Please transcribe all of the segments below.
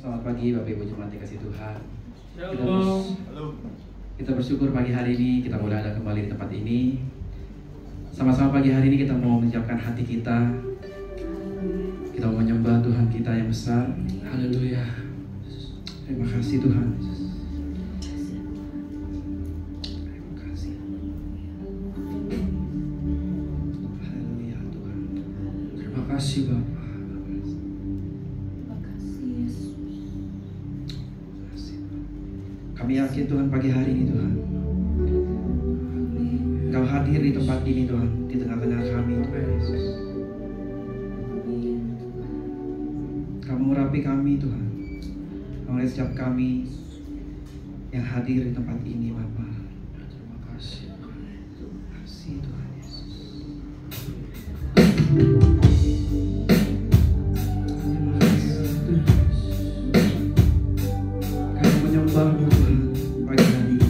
Selamat pagi Bapak Ibu jemaat dikasih Tuhan. Kita bersyukur pagi hari ini kita boleh ada kembali di tempat ini. Sama-sama pagi hari ini kita mau menyiapkan hati kita. Kita mau menyembah Tuhan kita yang besar. Haleluya. Terima kasih Tuhan. Terima kasih. Haleluya Tuhan. Terima kasih Bapak. Kami yakin Tuhan pagi hari ini Tuhan Engkau hadir di tempat ini Tuhan, di tengah-tengah kami Tuhan Yesus. Kamu merapi kami Tuhan. Kamu lihat setiap kami yang hadir di tempat ini Bapa. Terima kasih. Terima kasih Tuhan Yesus. Kami menyembah-Mu Tuhan pagi hari ini.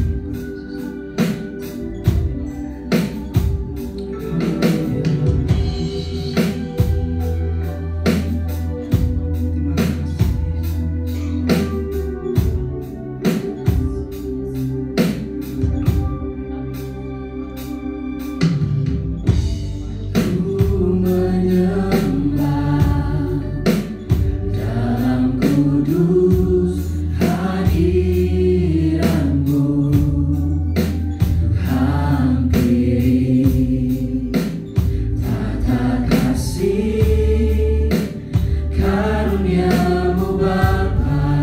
Karuniamu Bapa.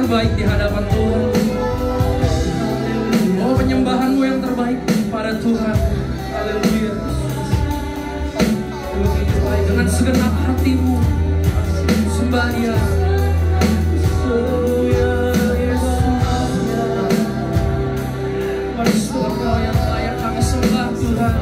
Terbaik di hadapan Tuhan. Oh, penyembahanmu yang terbaik pada Tuhan. Haleluya. Dengan segenap hatimu sembah Dia. Engkau yang layak kami sembah Tuhan.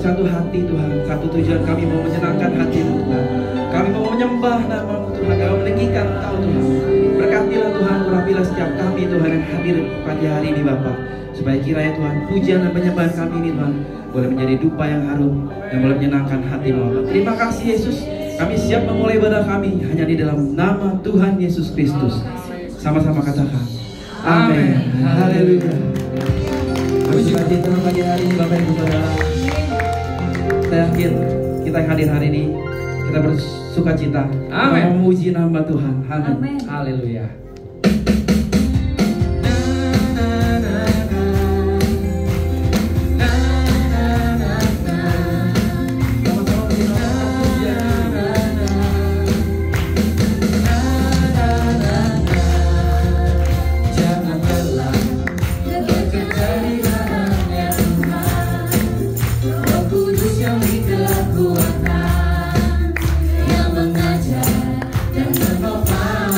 Satu hati Tuhan, satu tujuan, kami mau menyenangkan hati-Mu Tuhan. Kami mau menyembah nama-Mu Tuhan, kami mau meninggikan Engkau Tuhan. Berkatilah Tuhan, urapilah setiap kami Tuhan yang hadir pagi hari ini Bapa. Supaya kiranya Tuhan, pujian dan penyembahan kami ini Tuhan boleh menjadi dupa yang harum dan boleh menyenangkan hati-Mu Bapa. Terima kasih Yesus, kami siap memulai ibadah kami hanya di dalam nama Tuhan Yesus Kristus. Sama-sama katakan amin. Haleluya. Puji Tuhan pagi hari ini Bapak Ibu Saudara. Saya yakin kita yang hadir hari ini kita bersuka cita, memuji nama Tuhan. Amin. Haleluya. Yang mengajar dan menopang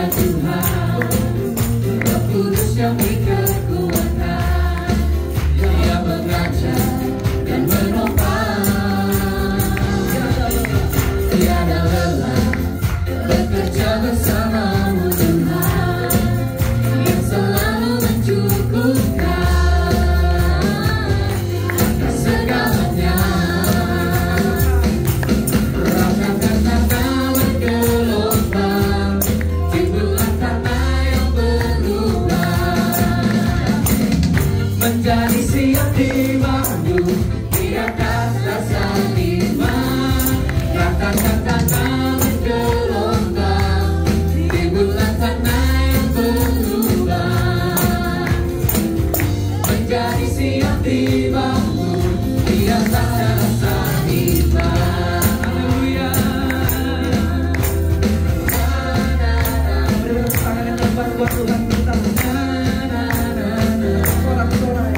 Tuhan, Roh Kudus yang beri kekuatan, Dia mengajar dan menopang. Tiada lelah bekerja bersamamu Tuhan, yang selalu mencukupkan atas segalanya. Rasakan tanda bergelombang, timbullah tanda yang berubah, menjadi siap dibangun di atas dasar iman. Rasakan tanda bergelombang, timbullah tanda yang berubah, menjadi siap dibangun di atas dasar iman. Haleluya. Beri tangan yang lebar buat Tuhan kita. Sorak-sorai.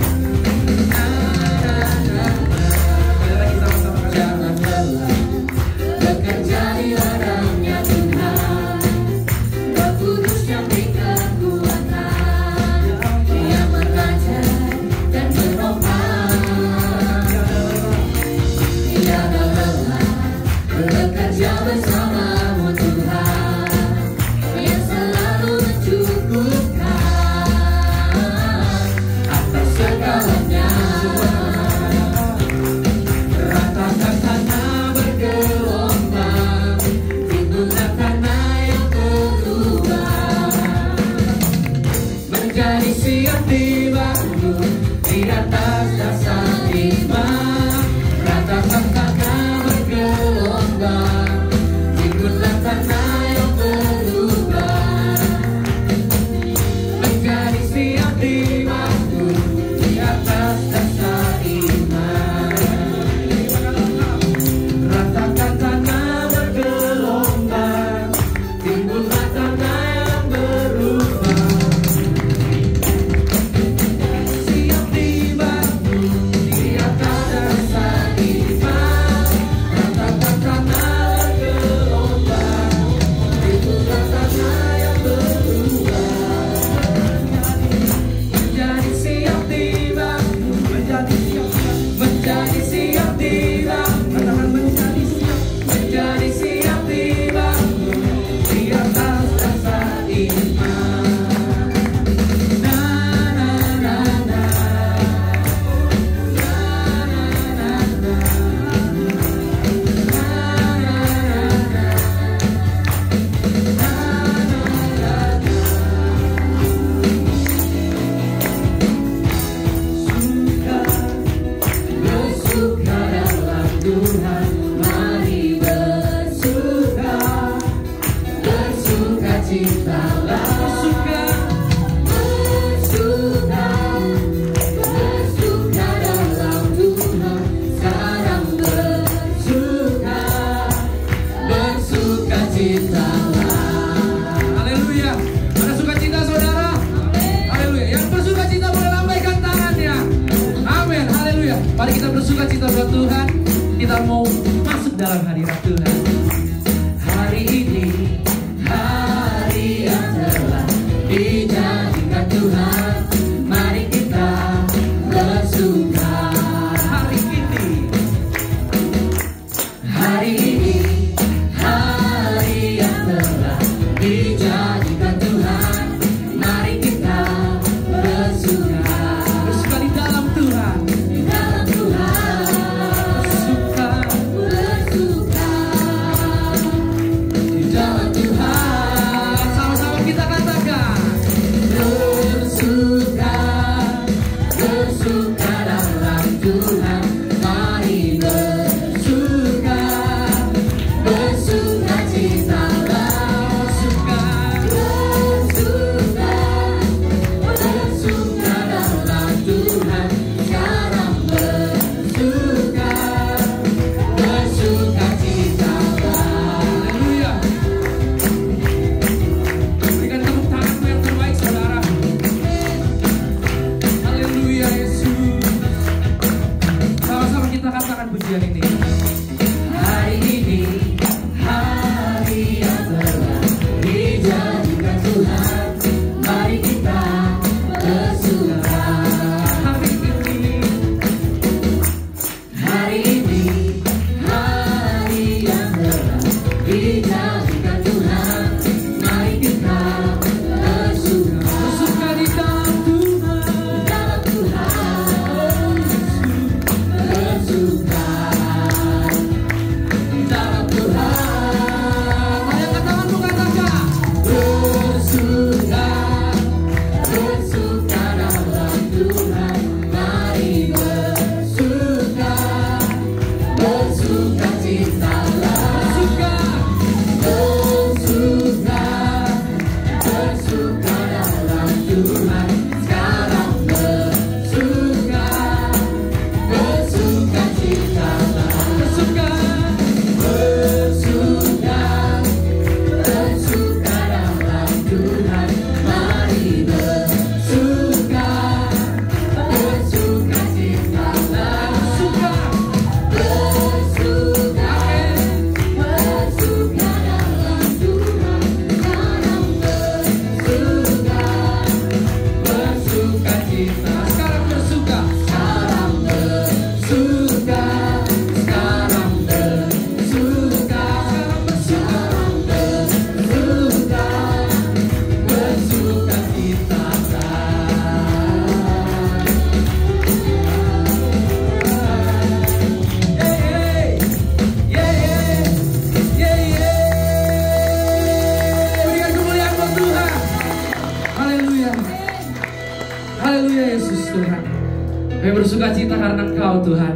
Sekali lagi sama-sama. Jangan lelah bekerja di ladangnya Tuhan, Roh Kudus yang beri kekuatan, Dia mengajar dan menopang. Tiada lelah bekerja bersamamu Tuhan, yang selalu mencukupkan atas segalanya. Ratakan tanah bergelombang, timbullah tanah yang berubah, menjadi siap dibangun di atas dasar iman. Ratakan tanah bergelombang, timbullah tanah yang berubah, menjadi siap dibangun di atas dasar iman. Ratakan tanah bergelombang, timbullah tanah yang berubah, siap dibangun di atas dasar iman. Ratakan tanah bergelombang, timbullah tanah yang berubah, menjadi siap dibangun, menjadi siap dibangun, menjadi siap dibangun di atas dasar iman. Na na na na, bersuka dalam Tuhan, mari bersuka, bersuka citalah. Bersuka, bersuka dalam Tuhan, sekarang bersuka, bersuka citalah. Haleluya. Ada sukacita saudara? Haleluya. Yang bersuka cita boleh lambaikan tangannya. Amin. Haleluya. Mari kita bersuka cita buat Tuhan. Kita mau masuk dalam hadirat Tuhan. Hari ini, hari yang telah dijadikan Tuhan, mari kita bersuka. Hari ini, Hari ini, hari yang telah dijadikan Tuhan, mari kita bersuka. bersuka di dalam Tuhan. Di dalam Tuhan, Bersuka, bersuka. Kami bersuka cita karena Engkau Tuhan.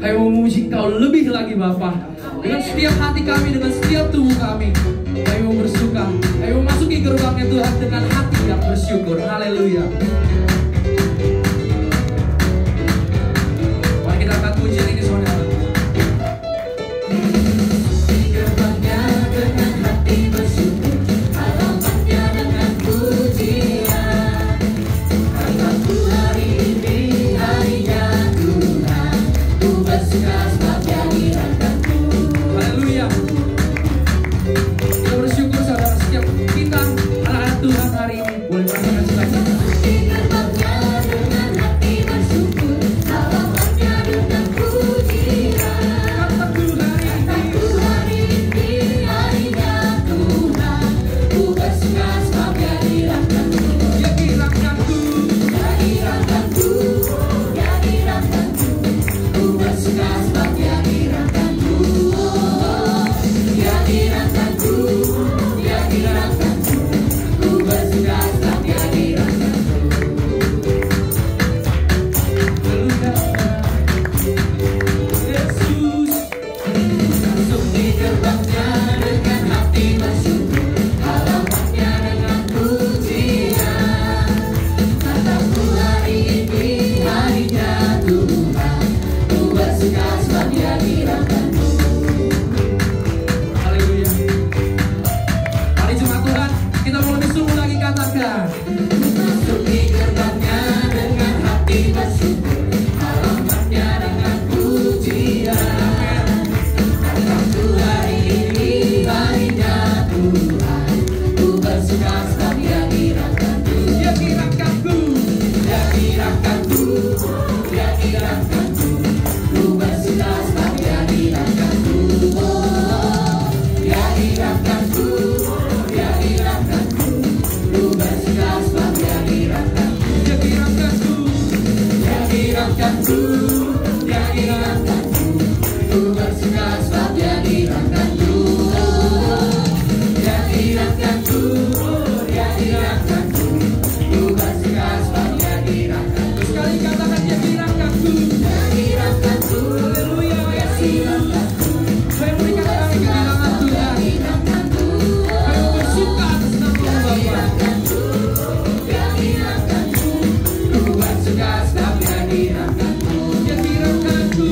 Kami memuji Engkau lebih lagi Bapa. Dengan setiap hati kami, dengan setiap tubuh kami, kami mau bersuka. Kami mau memasuki gerbangnya Tuhan dengan hati yang bersyukur. Haleluya. Mari kita angkat pujian ini saudara. Gerbangnya dengan hati bersyukur, halamannya dengan pujian. Karena-Ku hari ini harinya Tuhan, Ku bersuka sebab Dia dirahkan-Ku. Haleluya. Kita bersyukur saudara, setiap kita anak-anak Tuhan hari ini boleh merasakan sukacita. Gerbangnya dengan hati bersyukur, halamannya dengan pujian. Kataku hari ini, Harinya Tuhan, Ku bersuka sebab Dia dirahkan-Ku. Dia kirahkan-Ku. Dia dirahkan-Ku, Dia dirahkan-Ku. Ku bersuka sebab Dia dirahkan-Ku. Dia dirahkan-Ku, Dia dirahkan-Ku. Ku bersuka sebab Dia dirahkan-Ku. Yesus. Masuk di gerbangnya dengan hati bersyukur, halamannya dengan pujian. Kataku hari ini harinya Tuhan, Ku bersuka sebab Dia dirahkan-Ku. Haleluya. Hari Jumat Tuhan, kita mau lebih sungguh lagi katakan. Masuk di gerbangnya dengan hati bersyukur, halamannya dengan pujian. Kataku hari ini harinya Tuhan, Ku bersuka sebab Dia dirahkan-Ku. Dia kirahkan-Ku. Dia dirahkan-Ku, Dia dirahkan-Ku. Ku bersuka sebab Dia dirahkan-Ku. Dia dirahkan-Ku, Dia dirahkan-Ku. Ku bersuka sebab Dia dirahkan-Ku. Dia kirahkan-Ku. Dia dirahkan-Ku, Dia dirahkan-Ku. Ku bersuka sebab Dia dirahkan-Ku. Dia dirahkan-Ku, Dia dirahkan-Ku. Ku bersuka sebab Dia dirahkan-Ku. Sekali katakan dia kirahkan-Ku. Dia dirahkan-Ku, Haleluya. Dia dirahkan-Ku. Saya berikan kami kehilangan Tuhan. Dirahkan-Ku, Saya bersuka atas nama Bapa. dirahkan-Ku. Dia dirahkan-Ku. Ku bersuka sebab Dia dirahkan-Ku. Dia kirahkan-Ku.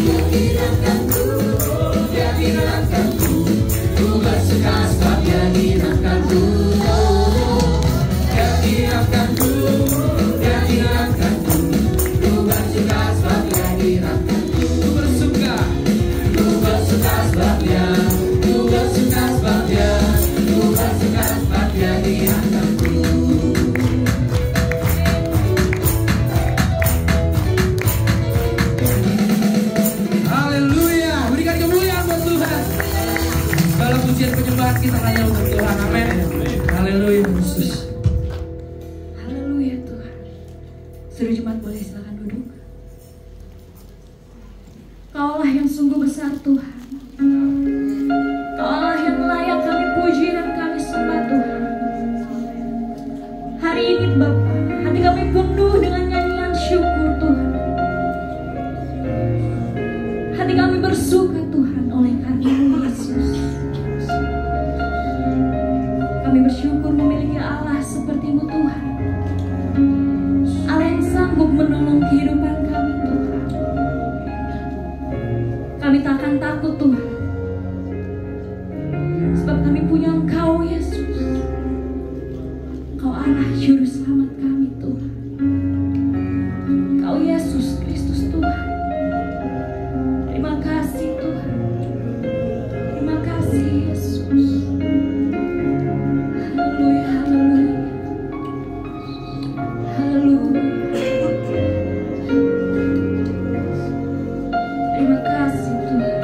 Dia dirahkan-Ku, Dia dirahkan-Ku. Ku bersuka sebab Dia dirahkan-Ku. Dia dirahkan-Ku, Dia dirahkan-Ku. Ku bersuka sebab Dia dirahkan-Ku. Ku bersuka. Ku bersuka sebab Dia, Ku bersuka sebab Dia, Ku bersuka sebab Dia dirahkan-Ku. Haleluya. Berikan kemuliaan buat Tuhan. Segala pujian penyembahan kita hanya untuk Tuhan. Amin. Haleluya Yesus. Haleluya Tuhan. Saudara Jemaat boleh silakan duduk. Kaulah yang sungguh besar Tuhan. Kaulah yang layak kami puji dan kami sembah Tuhan. Hari ini Bapa, hati kami penuh dengan nyanyian syukur Tuhan. Hati kami bersuka Tuhan oleh karya-Mu Yesus. Kami bersyukur memiliki Allah seperti-Mu Tuhan. Allah yang sanggup menolong kehidupan kami Tuhan. Kami tak akan takut Tuhan, sebab kami punya Engkau Yesus. Engkau Allah Juru Selamat kami Tuhan. Engkau Yesus Kristus Tuhan. Terima kasih Tuhan. Terima kasih Yesus. Haleluya, haleluya. Haleluya. Terima kasih Tuhan.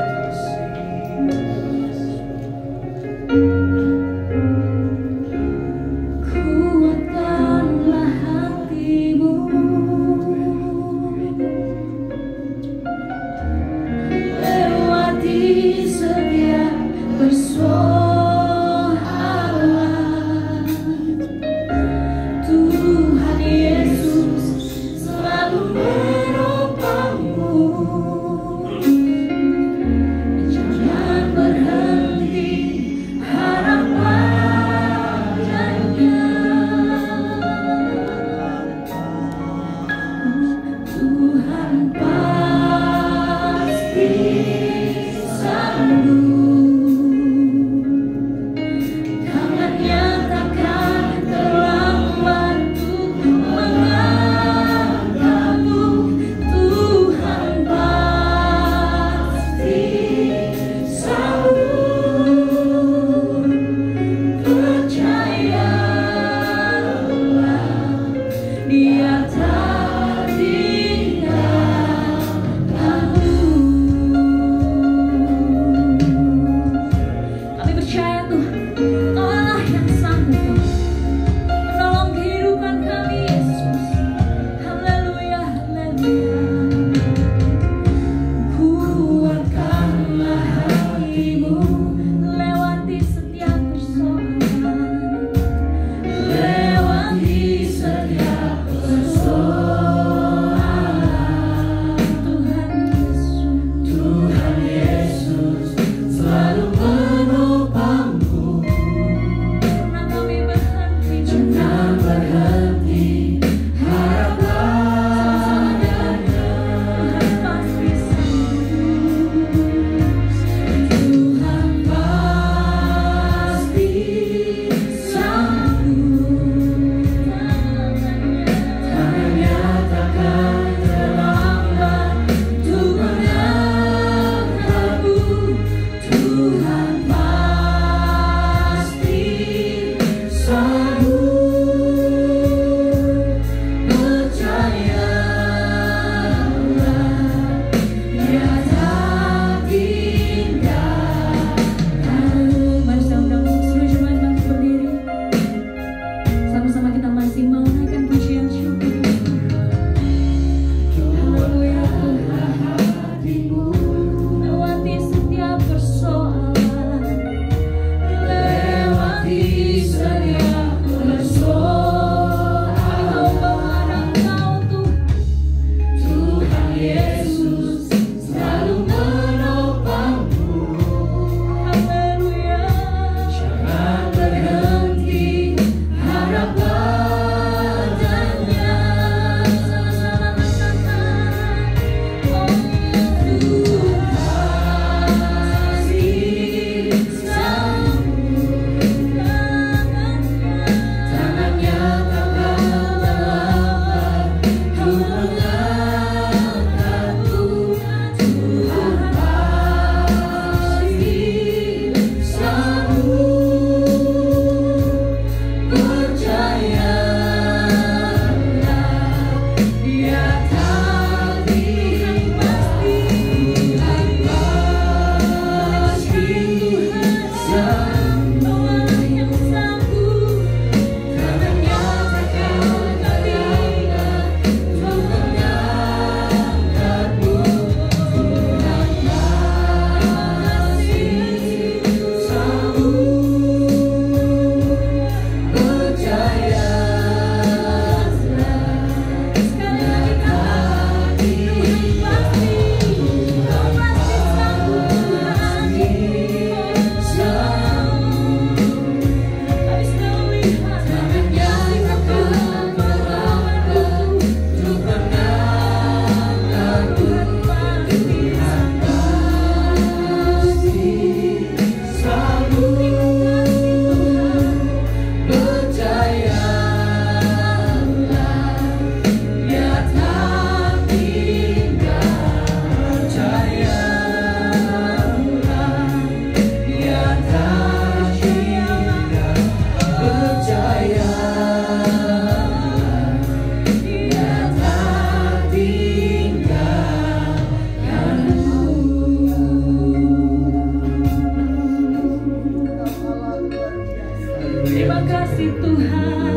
Terima kasih Tuhan.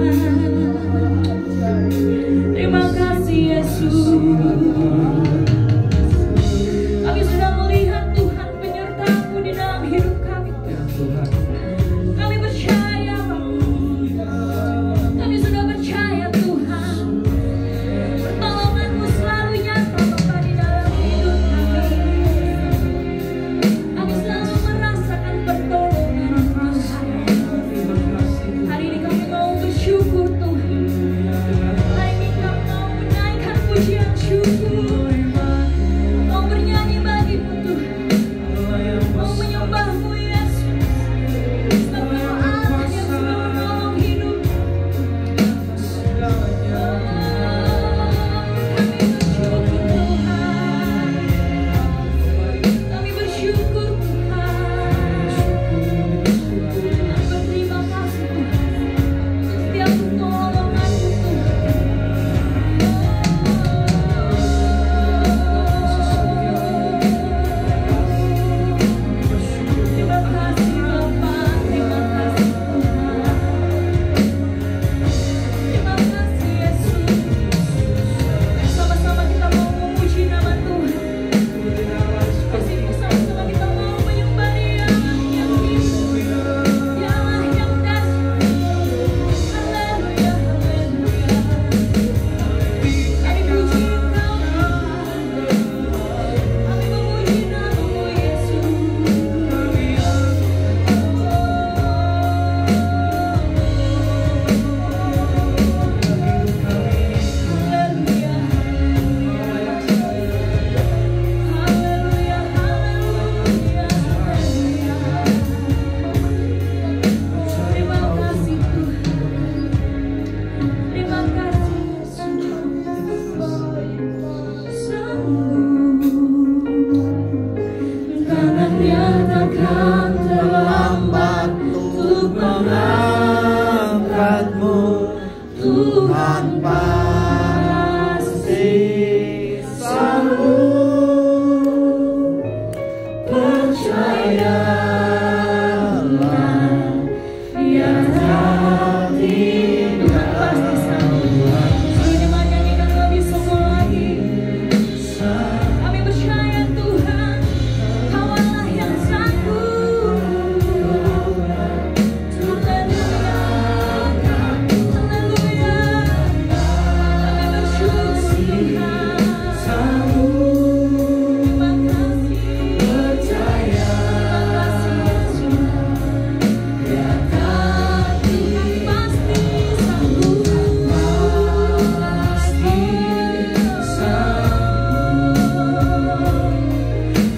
Terima kasih Yesus. Kami sudah melihat Tuhan penyertaan-Mu di dalam hidup kami. Kami percaya, kami sudah percaya Tuhan, pertolongan-Mu selalu nyata Bapa di dalam hidup kami. Kami selalu merasakan pertolongan Tuhan. Hari ini kami mau bersyukur Tuhan. Hari ini kami mau menaikkan pujian syukur. Mau bernyanyi bagi-Mu Tuhan. Mau menyembah-Mu Yesus. Sebagai Allah yang sudah menolong hidup. Kami bersyukur Tuhan. Berterima kasih Tuhan. Setiap pertolongan-Mu Tuhan. Terima kasih Bapa, terima kasih Tuhan. Terima kasih Yesus. Sama-sama kita mau memuji nama Tuhan. Sama-sama kita mau menyembah Dia yang hidup, Dia Allah yang dahsyat. Haleluya, haleluya. Kami puji Engkau Tuhan. Kami memuji nama-Mu Yesus. Haleluya, haleluya, haleluya, haleluya. Terima kasih Tuhan. Terima kasih Yesus. Sanggup tangannya takkan terlambat untuk mengangkatmu, Tuhan pasti sanggup. Percayalah, Dia tak tinggal. pasti sanggup. Sebelum menyanyikan kami semua lagi, kami percaya Tuhan, Kau Allah yang sanggup. Haleluya, haleluya. Kami bersyukur Tuhan. Terima kasih. Percaya, Terima kasih Yesus. Dia tak Tuhan pasti sanggup. pasti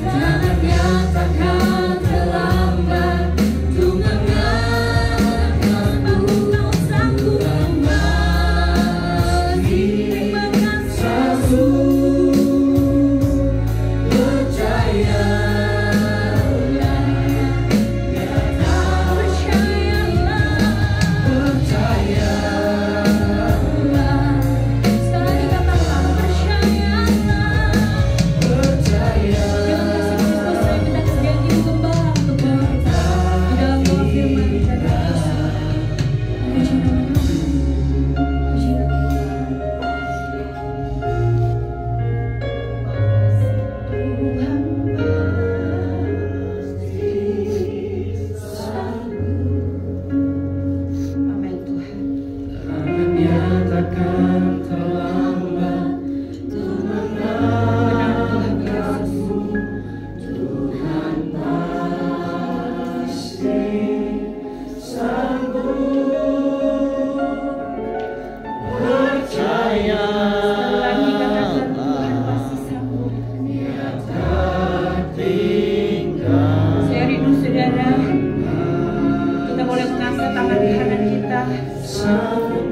tangannya takkan terlambat untuk mengangkatmu. Kau sanggup. Pasti Terima kasih. sanggup. Percayalah, Dia tak Percayalah. percayalah, Sekali lagi katakan percayalah. percaya. Terima kasih Kristus, saya minta janji Gembala untuk kita di dalam doa firman dan Yesus. Puji nama Tuhan. Puji nama Tuhan. Tuhan pasti sanggup. Amin Tuhan. Tangannya takkan terlambat untuk Benar Tuhan Yesus. Tuhan pasti sanggup. Sekali lagi katakan Tuhan pasti sanggup. Dia tak tinggal. Saya rindu saudara, kita boleh mengangkat tangan kanan kita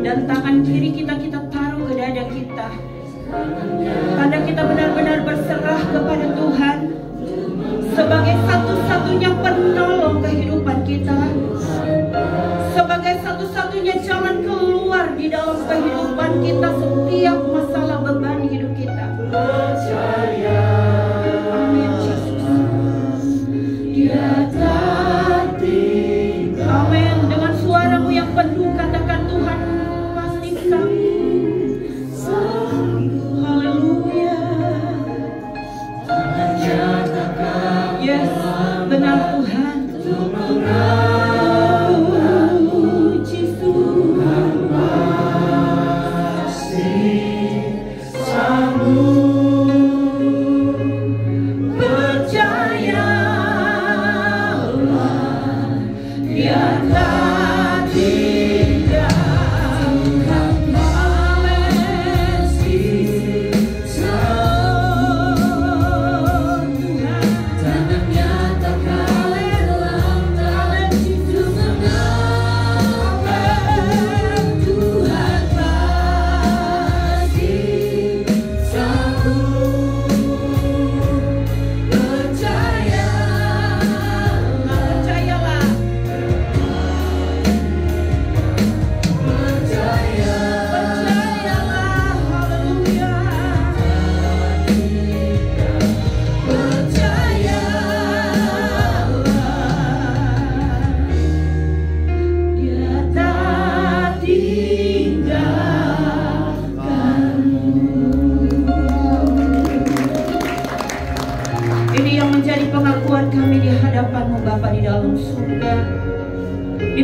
dan tangan kiri kita taruh ke dada kita. Tanda kita benar-benar berserah kepada Tuhan sebagai satu-satunya penolong kehidupan kita, sebagai satu-satunya jalan keluar di dalam kehidupan kita setiap masalah beban hidup kita. Amin Yesus. Dia tak tinggal. Amin. Dengan suaramu yang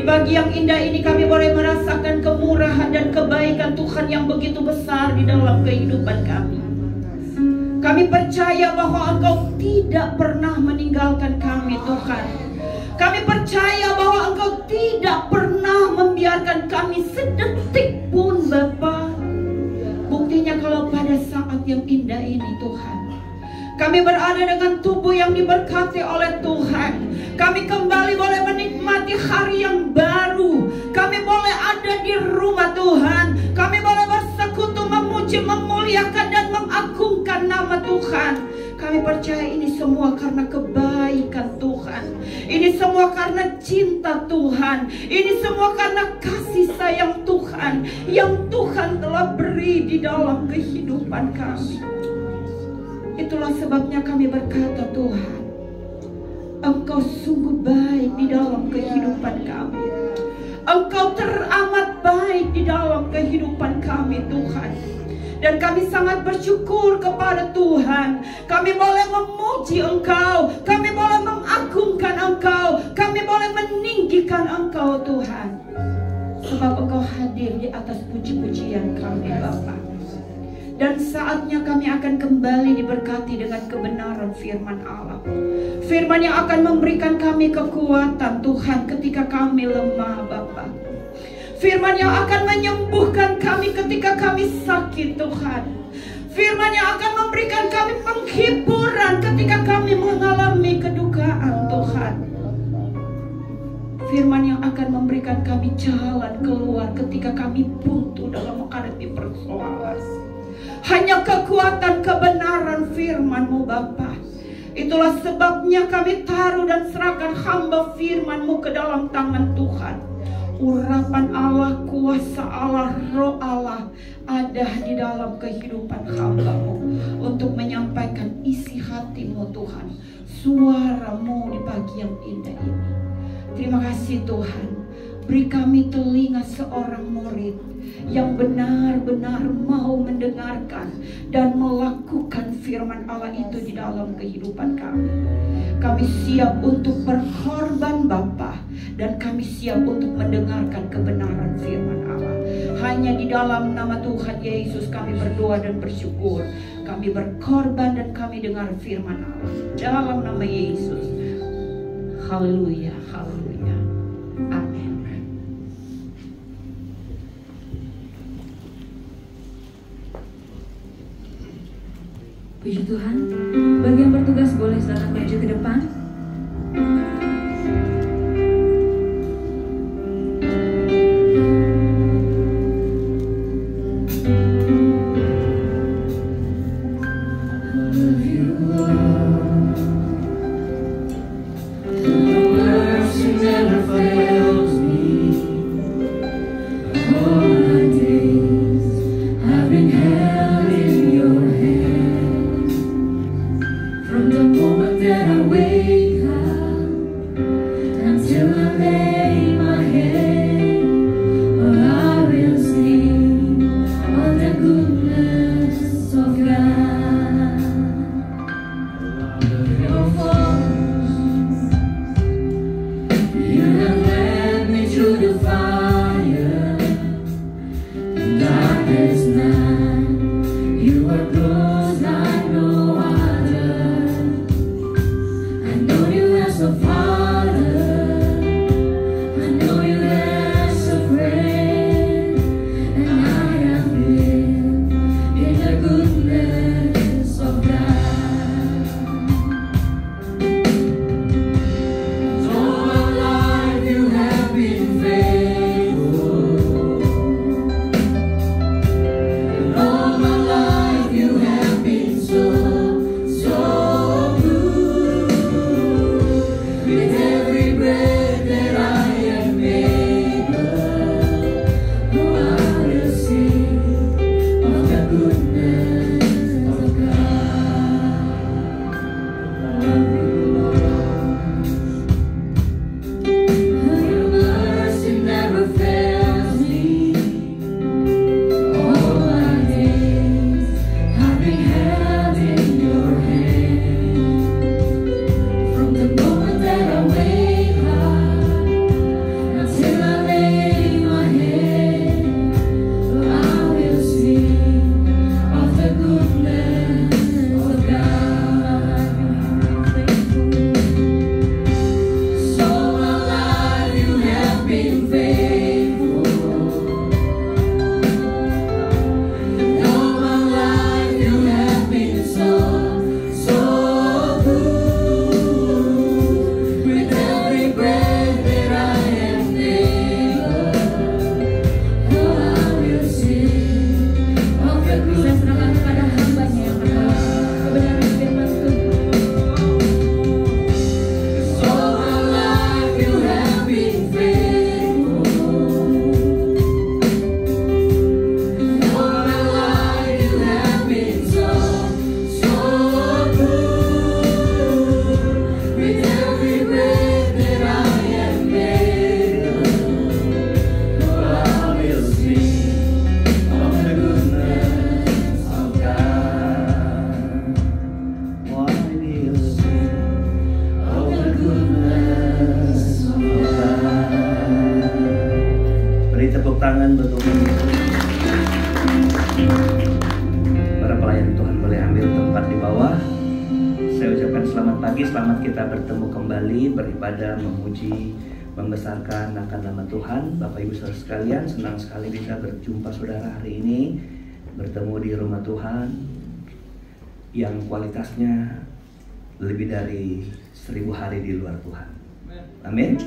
pagi yang indah ini kami boleh merasakan kemurahan dan kebaikan Tuhan yang begitu besar di dalam kehidupan kami. Kami percaya bahwa Engkau tidak pernah meninggalkan kami, Tuhan. Kami percaya bahwa Engkau tidak pernah membiarkan kami sedetik pun, Bapa. Buktinya kalau pada saat yang indah ini, Tuhan, kami berada dengan tubuh yang diberkati oleh Tuhan. Kami kembali boleh menikmati hari yang baru. Kami boleh ada di rumah Tuhan. Kami boleh bersekutu, memuji, memuliakan dan mengagungkan nama Tuhan. Kami percaya ini semua karena kebaikan Tuhan. Ini semua karena cinta Tuhan. Ini semua karena kasih sayang Tuhan yang Tuhan telah beri di dalam kehidupan kami. Itulah sebabnya kami berkata, Tuhan, Engkau sungguh baik di dalam kehidupan kami. Engkau teramat baik di dalam kehidupan kami, Tuhan. Dan kami sangat bersyukur kepada Tuhan. Kami boleh memuji Engkau, kami boleh mengagungkan Engkau, kami boleh meninggikan Engkau, Tuhan. Sebab Engkau hadir di atas puji-pujian kami, Bapa. Dan saatnya kami akan kembali diberkati dengan kebenaran firman Allah. Firman yang akan memberikan kami kekuatan, Tuhan, ketika kami lemah, Bapa. Firman yang akan menyembuhkan kami ketika kami sakit, Tuhan. Firman yang akan memberikan kami penghiburan ketika kami mengalami kedukaan, Tuhan. Firman yang akan memberikan kami jalan keluar ketika kami buntu dalam menghadapi persoalan. Hanya kekuatan kebenaran firman-Mu, Bapa. Itulah sebabnya kami taruh dan serahkan hamba firman-Mu ke dalam tangan Tuhan. Urapan Allah, kuasa Allah, roh Allah ada di dalam kehidupan hamba-Mu untuk menyampaikan isi hati-Mu, Tuhan. Suara-Mu di pagi yang indah ini. Terima kasih, Tuhan. Beri kami telinga seorang murid yang benar-benar mau mendengarkan dan melakukan firman Allah itu di dalam kehidupan kami. Kami siap untuk berkorban, Bapa, dan kami siap untuk mendengarkan kebenaran firman Allah. Hanya di dalam nama Tuhan Yesus kami berdoa dan bersyukur. Kami berkorban dan kami dengar firman Allah. Dalam nama Yesus. Haleluya, haleluya. Amin. Puji Tuhan. Bagi yang bertugas boleh silakan maju ke depan. From the moment that I wake Beri tepuk tangan buat Tuhan. Para pelayan Tuhan boleh ambil tempat di bawah. Saya ucapkan selamat pagi, selamat kita bertemu kembali, beribadah, memuji, membesarkan akan nama Tuhan. Bapak Ibu Saudara sekalian, senang sekali bisa berjumpa saudara hari ini, bertemu di rumah Tuhan yang kualitasnya lebih dari 1000 hari di luar Tuhan. Amin.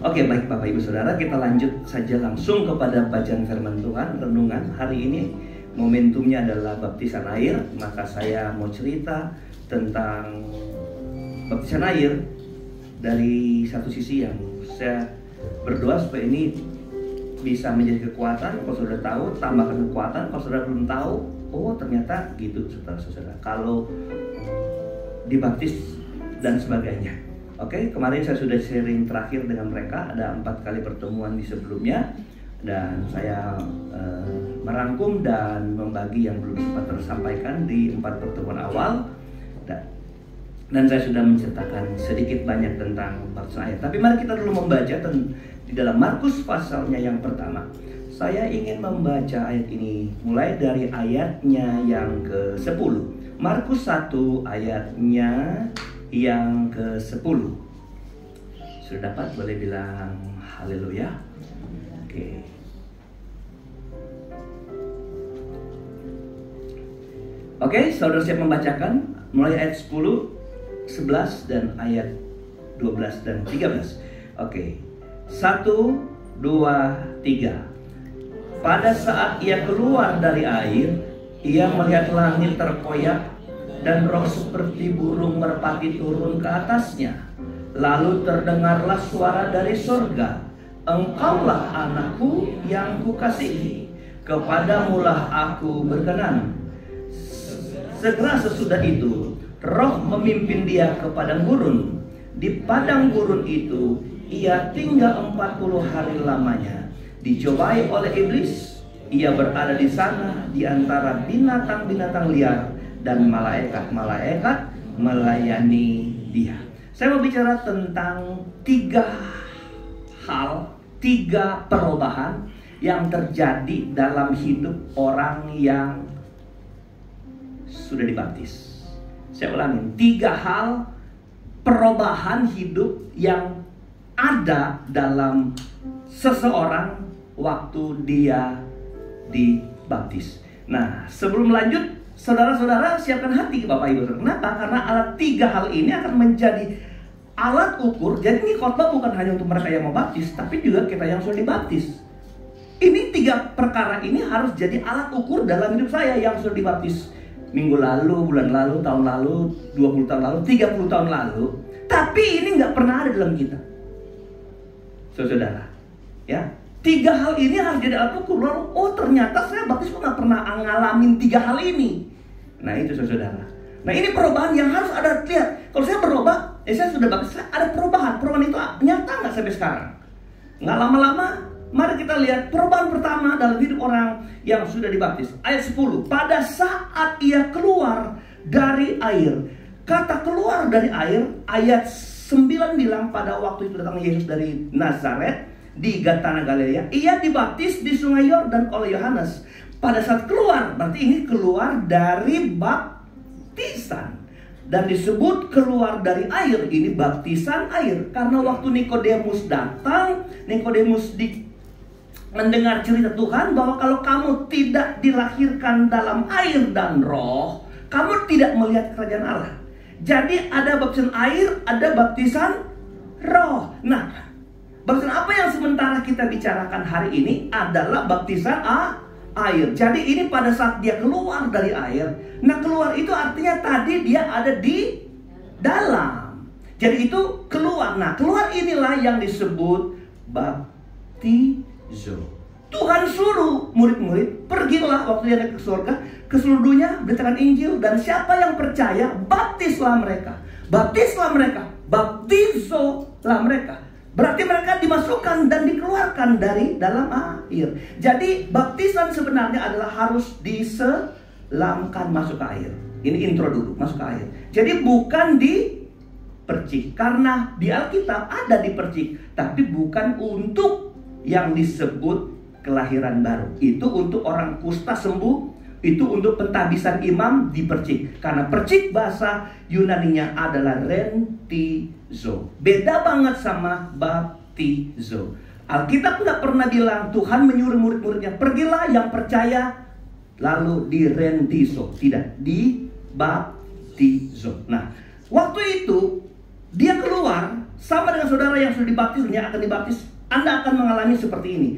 Oke, baik Bapak Ibu Saudara, kita lanjut saja langsung kepada bacaan firman Tuhan. Renungan hari ini momentumnya adalah baptisan air. Maka saya mau cerita tentang baptisan air dari satu sisi yang saya berdoa supaya ini bisa menjadi kekuatan. Kalau sudah tahu, tambahkan kekuatan. Kalau sudah belum tahu, oh ternyata gitu saudara-saudara. Kalau dibaptis dan sebagainya. Oke, kemarin saya sudah sharing terakhir dengan mereka. Ada 4 kali pertemuan di sebelumnya. Dan saya merangkum dan membagi yang belum sempat tersampaikan di 4 pertemuan awal. Dan saya sudah menceritakan sedikit banyak tentang baptisan air. Tapi mari kita dulu membaca di dalam Markus pasalnya yang pertama. Saya ingin membaca ayat ini mulai dari ayatnya yang ke-10. Markus 1 ayatnya yang ke-10. Sudah dapat? Boleh bilang haleluya. Oke. Oke, saudara siap membacakan mulai ayat 10, 11 dan ayat 12 dan 13. Oke. 1, 2, 3. Pada saat ia keluar dari air, ia melihat langit terkoyak dan roh seperti burung merpati turun ke atasnya. Lalu terdengarlah suara dari surga, "Engkaulah anakku yang kukasihi, kepadamulah aku berkenan." Segera sesudah itu, roh memimpin dia ke padang gurun. Di padang gurun itu, ia tinggal 40 hari lamanya. Dicobai oleh iblis, ia berada di sana di antara binatang-binatang liar dan malaikat-malaikat melayani dia. Saya mau bicara tentang 3 hal, 3 perubahan yang terjadi dalam hidup orang yang sudah dibaptis. Saya ulangin, 3 hal perubahan hidup yang ada dalam seseorang waktu dia dibaptis. Nah, sebelum lanjut, saudara-saudara siapkan hati Bapak Ibu. Kenapa? Karena alat 3 hal ini akan menjadi alat ukur. Jadi ini khotbah bukan hanya untuk mereka yang mau baptis, tapi juga kita yang sudah dibaptis. Ini 3 perkara ini harus jadi alat ukur dalam hidup saya yang sudah dibaptis. Minggu lalu, bulan lalu, tahun lalu, 20 tahun lalu, 30 tahun lalu. Tapi ini nggak pernah ada dalam kita, saudara. Ya, 3 hal ini harus jadi alat ukur. Lalu, oh ternyata saya baptis kok nggak pernah ngalamin 3 hal ini. Nah itu saudara. Nah ini perubahan yang harus ada. Lihat, kalau saya berubah, saya sudah baptis, ada perubahan. Perubahan itu nyata nggak sampai sekarang? Nggak lama-lama. Mari kita lihat perubahan pertama dalam hidup orang yang sudah dibaptis. Ayat 10. Pada saat ia keluar dari air. Kata keluar dari air, ayat 9 bilang pada waktu itu datang Yesus dari Nazaret di Gatana Galilea. Ia dibaptis di sungai Yordan oleh Yohanes. Pada saat keluar, berarti ini keluar dari baptisan. Dan disebut keluar dari air, ini baptisan air. Karena waktu Nikodemus datang, Nikodemus mendengar cerita Tuhan bahwa kalau kamu tidak dilahirkan dalam air dan roh, kamu tidak melihat kerajaan Allah. Jadi ada baptisan air, ada baptisan roh. Nah, baptisan apa yang sementara kita bicarakan hari ini adalah baptisan air. Jadi ini pada saat dia keluar dari air. Nah, keluar itu artinya tadi dia ada di dalam. Jadi itu keluar. Nah, keluar inilah yang disebut baptisan. Tuhan suruh murid-murid, pergilah waktu dia naik ke surga, ke seluruh dunia, beritakan Injil, dan siapa yang percaya, baptislah mereka. Baptislah mereka, baptizolah mereka. Berarti mereka dimasukkan dan dikeluarkan dari dalam air. Jadi baptisan sebenarnya adalah harus diselamkan masuk ke air. Ini intro dulu, masuk ke air. Jadi bukan dipercik, karena di Alkitab ada dipercik, tapi bukan untuk yang disebut kelahiran baru. Itu untuk orang kusta sembuh, itu untuk pentabisan imam dipercik. Karena percik bahasa Yunaninya adalah rentizo. Beda banget sama baptizo. Alkitab nggak pernah bilang Tuhan menyuruh murid-muridnya, pergilah yang percaya lalu direntizo. Tidak, dibaptizo. Nah, waktu itu dia keluar sama dengan saudara yang sudah dibaptis, yang akan dibaptis. Anda akan mengalami seperti ini.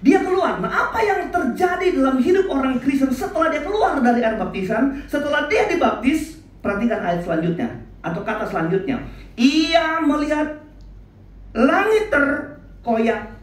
Dia keluar. Nah, apa yang terjadi dalam hidup orang Kristen setelah dia keluar dari air baptisan, setelah dia dibaptis? Perhatikan ayat selanjutnya atau kata selanjutnya. Ia melihat langit terkoyak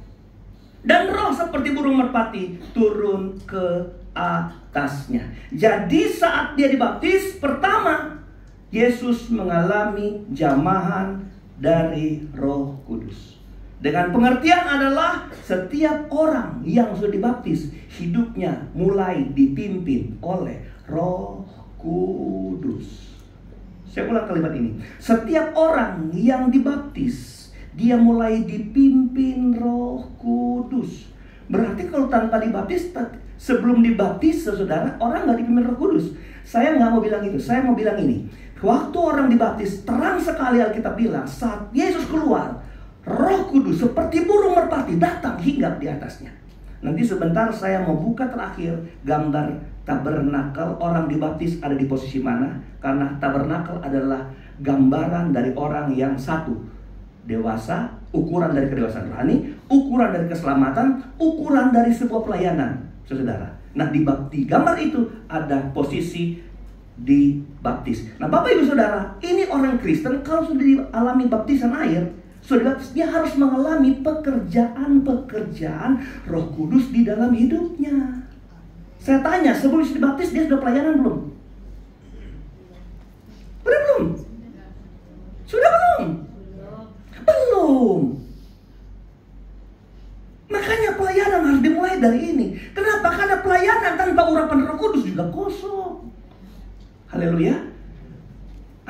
dan roh seperti burung merpati turun ke atasnya. Jadi saat dia dibaptis pertama, Yesus mengalami jamahan dari Roh Kudus. Dengan pengertian adalah setiap orang yang sudah dibaptis, hidupnya mulai dipimpin oleh Roh Kudus. Saya ulang kalimat ini. Setiap orang yang dibaptis, dia mulai dipimpin Roh Kudus. Berarti kalau tanpa dibaptis, sebelum dibaptis, saudara, orang nggak dipimpin Roh Kudus. Saya nggak mau bilang itu. Saya mau bilang ini. Waktu orang dibaptis, terang sekali Alkitab bilang, saat Yesus keluar, Roh Kudus seperti burung merpati datang hinggap di atasnya. Nanti sebentar saya mau buka terakhir gambar tabernakel. Orang dibaptis ada di posisi mana? Karena tabernakel adalah gambaran dari orang yang satu, dewasa, ukuran dari kedewasaan rohani, ukuran dari keselamatan, ukuran dari sebuah pelayanan, saudara. Nah, di gambar itu ada posisi dibaptis. Nah, Bapak Ibu Saudara, ini orang Kristen kalau sudah dialami baptisan air, sudah dibaptis, dia harus mengalami pekerjaan Roh Kudus di dalam hidupnya. Saya tanya, sebelum dibaptis dia sudah pelayanan belum? Sudah belum? Sudah belum? Belum. Makanya pelayanan harus dimulai dari ini. Kenapa? Karena pelayanan tanpa urapan Roh Kudus juga kosong. Haleluya.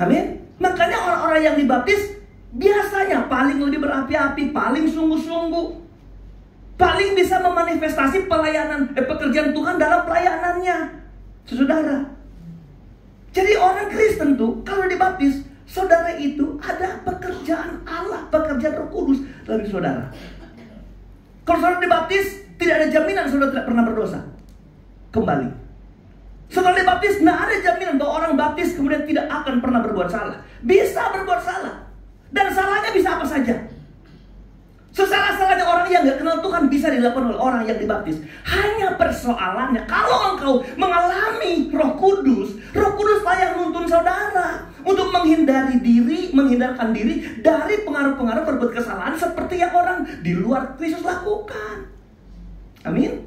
Amin. Makanya orang-orang yang dibaptis biasanya paling lebih berapi-api, paling sungguh-sungguh, paling bisa memanifestasi pekerjaan Tuhan dalam pelayanannya, saudara. Jadi orang Kristen tuh kalau dibaptis, saudara itu ada pekerjaan Allah, pekerjaan Roh Kudus dalam saudara. Kalau saudara dibaptis, tidak ada jaminan saudara tidak pernah berdosa kembali. Setelah dibaptis, nggak ada jaminan bahwa orang baptis kemudian tidak akan pernah berbuat salah. Bisa berbuat salah. Dan salahnya bisa apa saja. Sesalah-salahnya orang yang gak kenal Tuhan bisa dilakukan oleh orang yang dibaptis. Hanya persoalannya, kalau engkau mengalami Roh Kudus lah yang nuntun saudara untuk menghindarkan diri dari pengaruh-pengaruh berbuat kesalahan seperti yang orang di luar Kristus lakukan. Amin.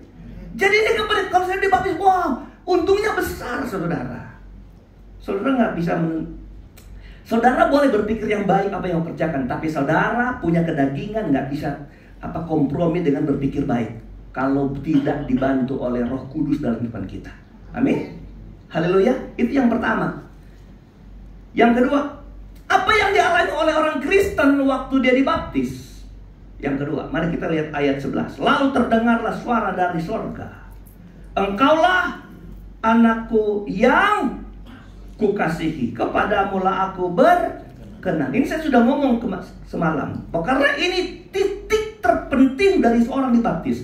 Jadi ini kalau saya dibaptis, wow, untungnya besar, saudara. Saudara nggak bisa saudara boleh berpikir yang baik apa yang kerjakan, tapi saudara punya kedagingan nggak bisa kompromi dengan berpikir baik kalau tidak dibantu oleh Roh Kudus dalam kehidupan kita. Amin. Haleluya. Itu yang pertama. Yang kedua, apa yang dialami oleh orang Kristen waktu dia dibaptis? Yang kedua, mari kita lihat ayat 11. Lalu terdengarlah suara dari sorga, engkaulah anakku yang kukasihi, kepadamu lah aku berkenan. Ini saya sudah ngomong semalam. Karena ini titik terpenting dari seorang dibaptis.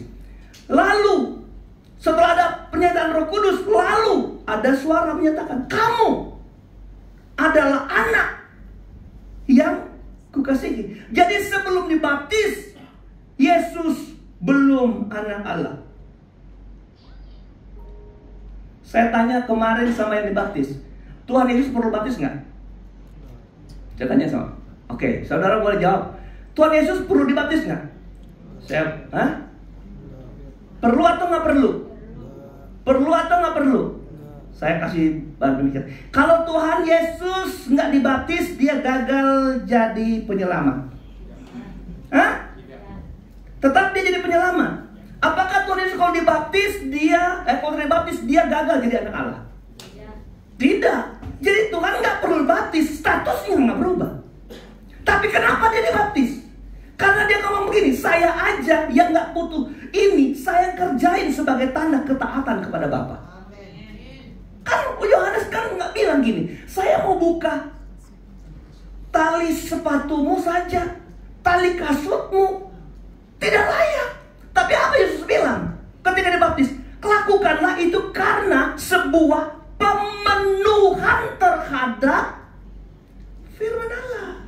Lalu setelah ada pernyataan Roh Kudus, lalu ada suara menyatakan, kamu adalah anak yang kukasihi. Jadi sebelum dibaptis, Yesus belum anak Allah. Saya tanya kemarin sama yang dibaptis, Tuhan Yesus perlu baptis nggak? Saya tanya sama. Oke, saudara boleh jawab. Tuhan Yesus perlu dibaptis nggak? Perlu atau nggak perlu? Perlu atau nggak perlu? Saya kasih bahan pemikir. Kalau Tuhan Yesus nggak dibaptis, dia gagal jadi penyelamat. Tetap dia jadi penyelamat. Apakah Tuhan Yesus kalau dibaptis dia gagal jadi anak Allah? Tidak. Jadi Tuhan nggak perlu baptis, statusnya nggak berubah. Tapi kenapa dia dibaptis? Karena dia ngomong begini, saya aja yang nggak butuh ini, saya Bapa. Kan Yohanes kan nggak bilang gini, saya mau buka tali sepatumu saja, tali kasutmu tidak layak. Tapi apa Yesus bilang ketika dibaptis? Lakukanlah itu karena sebuah pemenuhan terhadap firman Allah,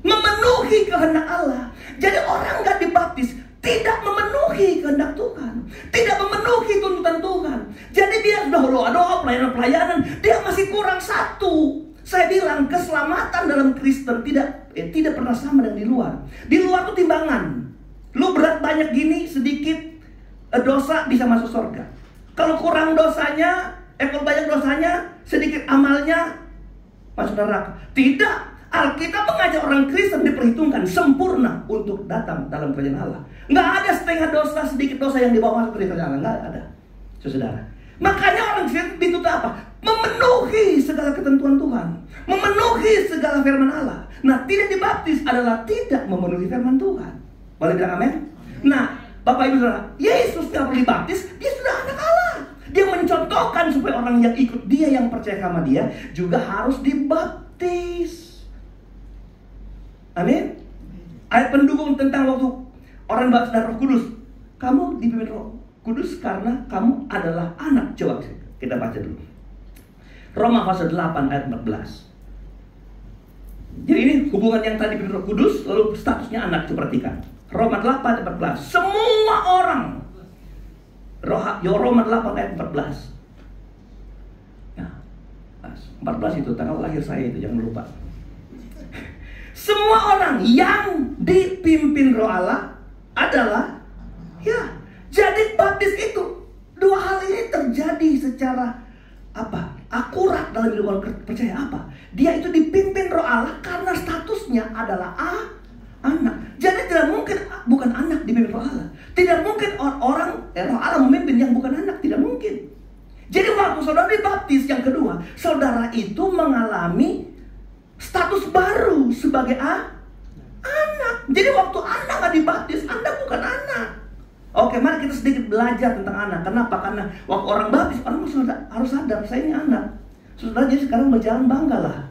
memenuhi kehendak Allah. Jadi orang nggak dibaptis tidak memenuhi kehendak Tuhan, tidak memenuhi tuntutan Tuhan. Jadi dia sudah doa-doa, pelayanan-pelayanan, dia masih kurang satu. Saya bilang keselamatan dalam Kristen tidak pernah sama dengan di luar. Di luar itu timbangan. Lu berat banyak gini, sedikit dosa bisa masuk surga. Kalau kurang dosanya, kalau banyak dosanya, sedikit amalnya masuk neraka. Tidak. Alkitab mengajar orang Kristen diperhitungkan sempurna untuk datang dalam kerajaan Allah. Nggak ada setengah dosa, sedikit dosa yang dibawa masuk kerajaan Allah. Nggak ada, saudara. Makanya orang Kristen dituntut apa? Memenuhi segala ketentuan Tuhan, memenuhi segala firman Allah. Nah, tidak dibaptis adalah tidak memenuhi firman Tuhan. Boleh bilang amin? Nah, Bapak Ibu Saudara, Yesus nggak perlu dibaptis, dia sudah anak Allah. Dia mencontohkan supaya orang yang ikut dia, yang percaya sama dia, juga harus dibaptis. Amin. Ayat pendukung tentang waktu orang baptis dan Roh Kudus. Kamu dipimpin Roh Kudus karena kamu adalah anak. Coba kita baca dulu. Roma pasal 8 ayat 14. Jadi ini hubungan yang tadi dipimpin Roh Kudus, lalu statusnya anak, perhatikan. Roma 8 ayat 14. Semua orang. Roma 8 ayat 14. Nah, 14 itu tanggal lahir saya itu, jangan lupa. Semua orang yang dipimpin Roh Allah adalah, ya, jadi baptis itu. Dua hal ini terjadi secara apa? Akurat dalam hidup percaya apa? Dia itu dipimpin Roh Allah karena statusnya adalah anak. Jadi tidak mungkin bukan anak dipimpin Roh Allah. Tidak mungkin Roh Allah memimpin yang bukan anak, tidak mungkin. Jadi waktu saudara dibaptis yang kedua, saudara itu mengalami status baru sebagai anak. Jadi waktu Anda nggak dibaptis, Anda bukan anak. Oke, mari kita sedikit belajar tentang anak. Kenapa? Karena waktu orang baptis, orang harus sadar saya ini anak. Saudara jadi sekarang berjalan banggalah.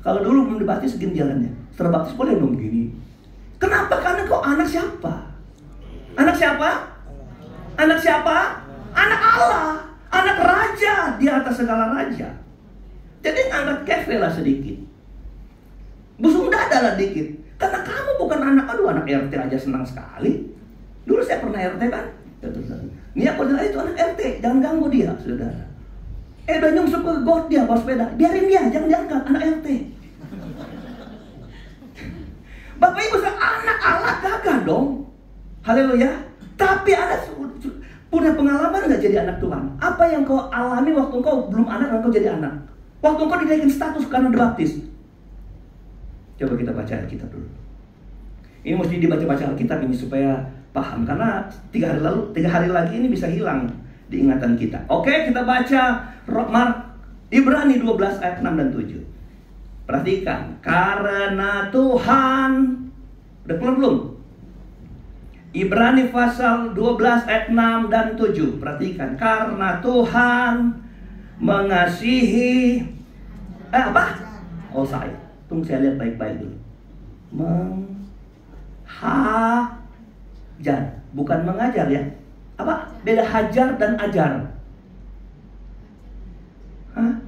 Kalau dulu belum dibaptis segini jalannya, setelah baptis boleh dong gini. Kenapa? Karena kau anak siapa? Anak siapa? Anak siapa? Anak Allah, anak raja di atas segala raja. Jadi angkat kefe lah sedikit, busung dada lah dikit. Karena kamu bukan anak, aduh anak RT aja senang sekali. Dulu saya pernah RT kan. Ini aku bilang itu anak RT, jangan ganggu dia, saudara. Udah nyungsep ke got dia bawa sepeda, biarin dia, jangan diangkat, anak RT. Bapak Ibu, anak Allah gagah dong. Haleluya. Tapi anak punya pengalaman nggak jadi anak Tuhan? Apa yang kau alami waktu kau belum anak dan kau jadi anak? Waktu kau dinaikin status karena dibaptis. Coba kita baca Alkitab dulu. Ini mesti dibaca-baca Alkitab ini supaya paham. Karena 3 hari lagi ini bisa hilang di ingatan kita. Oke, kita baca Ibrani 12 ayat 6 dan 7. Perhatikan. Karena Tuhan, udah keluar belum? Ibrani pasal 12 ayat 6 dan 7. Perhatikan. Karena Tuhan mengasihi apa? Oh saya. Tunggu saya lihat baik-baik dulu. Menghajar, bukan mengajar ya. Apa? Beda hajar dan ajar. Hah?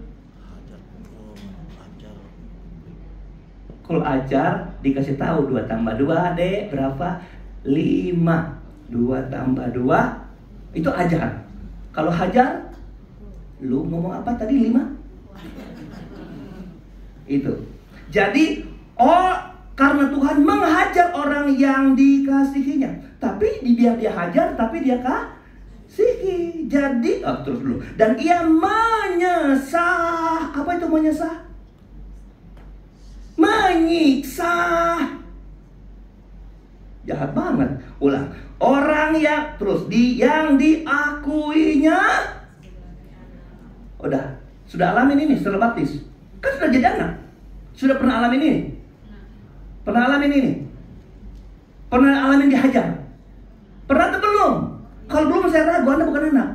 Kalau ajar dikasih tahu 2 tambah 2 dek berapa? 5. 2 tambah 2 itu ajar. Kalau hajar, lu ngomong apa tadi 5? Itu. Jadi, karena Tuhan menghajar orang yang dikasihinya. Tapi dia hajar, tapi dia kasihi. Jadi, terus dulu. Dan ia menyesah. Apa itu menyesah? Menyiksa. Jahat banget. Ulang. Orang yang yang diakuinya. Sudah alamin ini setelah baptis. Kan sudah jadi anak. Sudah pernah alamin ini? Pernah alamin ini? Pernah alamin dihajar? Pernah atau belum? Kalau belum saya ragu Anda bukan anak.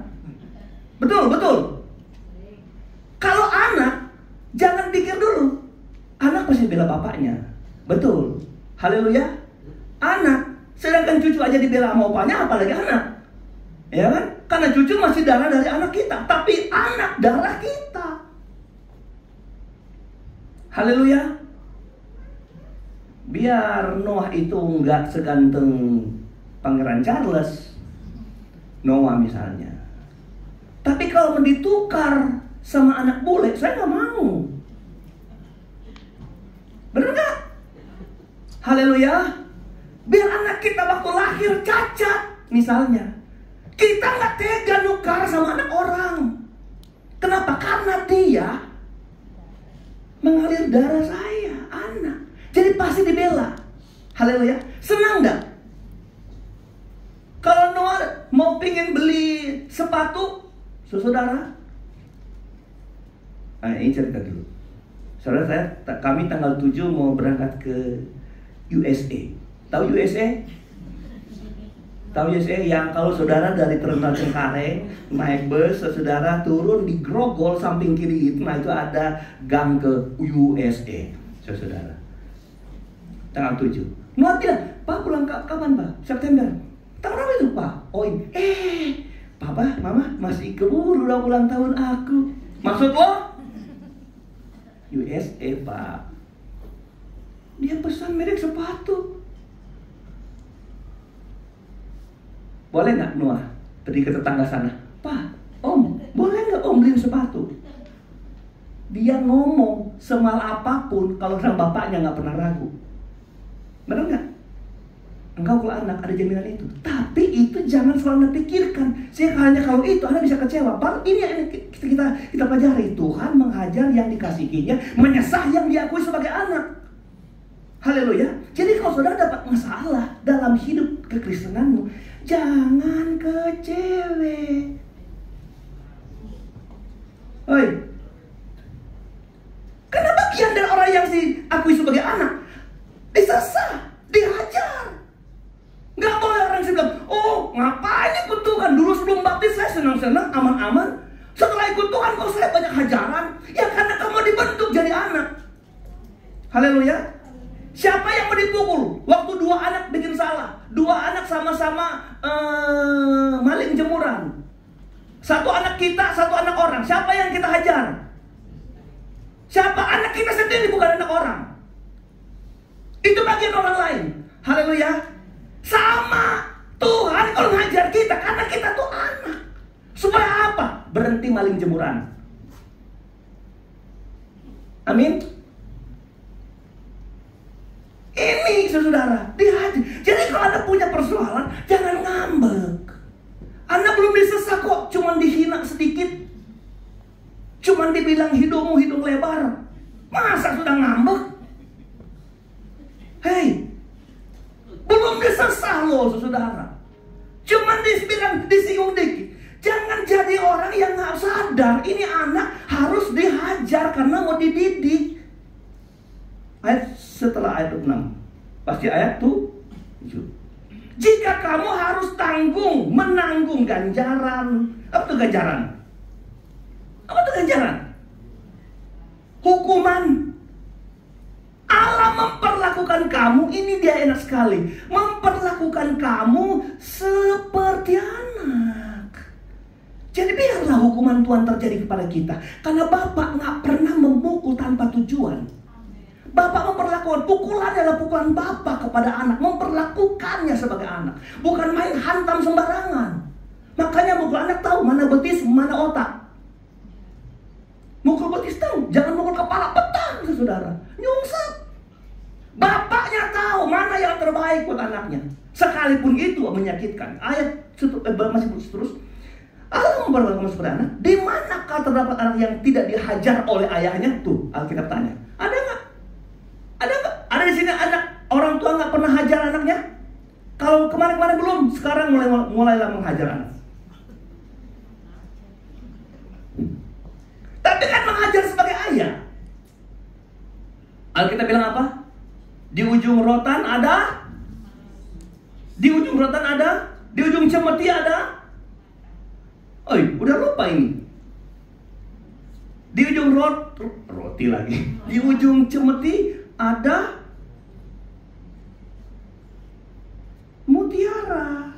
Betul, betul. Kalau anak, jangan pikir dulu. Anak pasti bela bapaknya. Betul. Haleluya. Anak, sedangkan cucu aja dibela sama opanya, apalagi anak. Ya kan? Karena cucu masih darah dari anak kita, tapi anak darah kita. Haleluya. Biar Noah itu nggak seganteng Pangeran Charles, Noah misalnya. Tapi kalau ditukar sama anak bule, saya nggak mau. Bener nggak? Haleluya. Biar anak kita waktu lahir cacat, misalnya, kita nggak tega nukar sama anak orang. Kenapa? Karena dia mengalir darah saya, anak. Jadi pasti dibela. Haleluya. Senang nggak? Kalau Noah mau pingin beli sepatu, saudara, ini cerita dulu. Saudara, kami tanggal 7 mau berangkat ke USA. Tahu USA? Tahu USA yang kalau saudara dari Terminal Cengkareng naik bus, saudara turun di Grogol samping kiri itu, nah itu ada gang ke USA, saudara. Tanggal 7. Noah bilang, Pak pulang kapan Pak? September. Tanggal berapa itu Pak? Oh ini. Papa, Mama masih keburu ulang tahun aku. Maksud lo? USA Pak. Dia pesan merek sepatu. Boleh nggak Noah pergi ke tetangga sana? Pak, Om, boleh nggak Om beliin sepatu? Dia ngomong semal apapun, kalau sang bapaknya nggak pernah ragu. Benar nggak? Engkau kalau anak ada jaminan itu. Tapi itu jangan selalu Anda pikirkan. Sehingga hanya kalau itu Anda bisa kecewa. Padahal ini yang kita pelajari. Tuhan menghajar yang dikasihinya, menyesah yang diakui sebagai anak. Haleluya. Jadi kalau saudara dapat masalah dalam hidup kekristenanmu, jangan kecewa. Oi. Karena bagian dari orang yang diakui sebagai anak disesah, dihajar. Nggak boleh orang yang bilang, oh ngapain ikut Tuhan? Dulu sebelum baptis saya senang-senang, aman-aman. Setelah ikut Tuhan kok saya banyak hajaran. Ya karena kamu dibentuk jadi anak. Haleluya. Siapa yang mau dipukul? Waktu 2 anak bikin salah. 2 anak sama-sama maling jemuran. 1 anak kita, 1 anak orang. Siapa yang kita hajar? Siapa? Anak kita sendiri, bukan anak orang. Itu bagian orang lain. Haleluya. Sama Tuhan kalau ngajar kita, karena kita tuh anak. Supaya apa? Berhenti maling jemuran. Amin. Ini saudara, dihajar. Jadi kalau Anda punya persoalan, jangan ngambek. Anda belum disesat kok, cuman dihina sedikit, cuman dibilang hidungmu hidung lebar. Masa sudah ngambek? Hei, belum disesat loh saudara. Cuman dibilang disinggung dikit. Jangan jadi orang yang gak sadar. Ini anak harus dihajar karena mau dididik. Ayat setelah ayat 6, pasti ayat 7. Jika kamu harus menanggung ganjaran. Apa itu ganjaran? Apa itu ganjaran? Hukuman. Allah memperlakukan kamu, ini dia enak sekali, memperlakukan kamu seperti anak. Jadi biarlah hukuman Tuhan terjadi kepada kita. Karena Bapak gak pernah memukul tanpa tujuan. Bapak memperlakukan, pukulan adalah pukulan Bapak kepada anak, memperlakukannya sebagai anak, bukan main hantam sembarangan. Makanya mukul anak tahu mana betis, mana otak. Mukul betis tahu, jangan mukul kepala, petang saudara, nyungsep. Bapaknya tahu mana yang terbaik buat anaknya, sekalipun itu menyakitkan. Ayat masih terus. Allah memperlakukan seperti anak. Di manakah terdapat anak yang tidak dihajar oleh ayahnya? Tuh, Alkitab tanya. Ada nggak? Ada nggak? Ada di sini anak orang tua nggak pernah hajar anaknya? Kalau kemarin-kemarin belum, sekarang mulailah menghajar anak. Tapi kan mengajar sebagai ayah. Alkitab bilang apa? Di ujung rotan ada, di ujung rotan ada, di ujung cemeti ada. Oh, udah lupa ini. Di ujung roti lagi. Di ujung cemeti ada mutiara.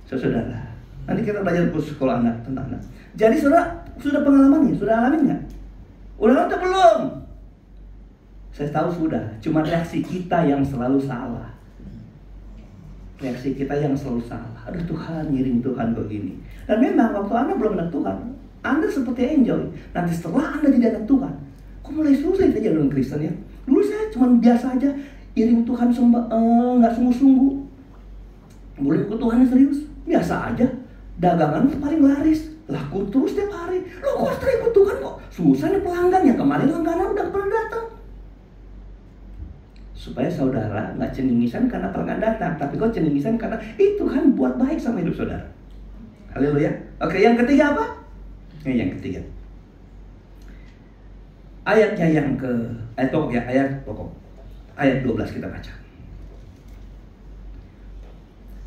Saudara, nanti kita belajar khusus sekolah anak tentang anak. Jadi saudara, sudah pengalamannya? Sudah alamin nggak? Udah atau belum? Saya tahu sudah. Cuma reaksi kita yang selalu salah. Reaksi kita yang selalu salah. Aduh Tuhan, ngiring Tuhan begini. Dan memang waktu Anda belum anak Tuhan, Anda seperti enjoy. Nanti setelah Anda jadi anak Tuhan, kok mulai susah saja dengan Kristen ya? Dulu saya cuma biasa aja, iring Tuhan nggak sungguh-sungguh. Boleh ikut Tuhan yang serius, biasa aja. Dagangan paling laris, laku terus tiap hari. Loh kok setelah ikut Tuhan kok susah nih pelanggan, yang kemarin langganan udah pernah datang. Supaya saudara nggak cendengisan karena pelanggan datang, tapi kok cendengisan karena Tuhan buat baik sama hidup saudara. Haleluya. Oke, yang ketiga apa? Yang ketiga, ayatnya yang ke ayat pokok ayat 12 kita baca.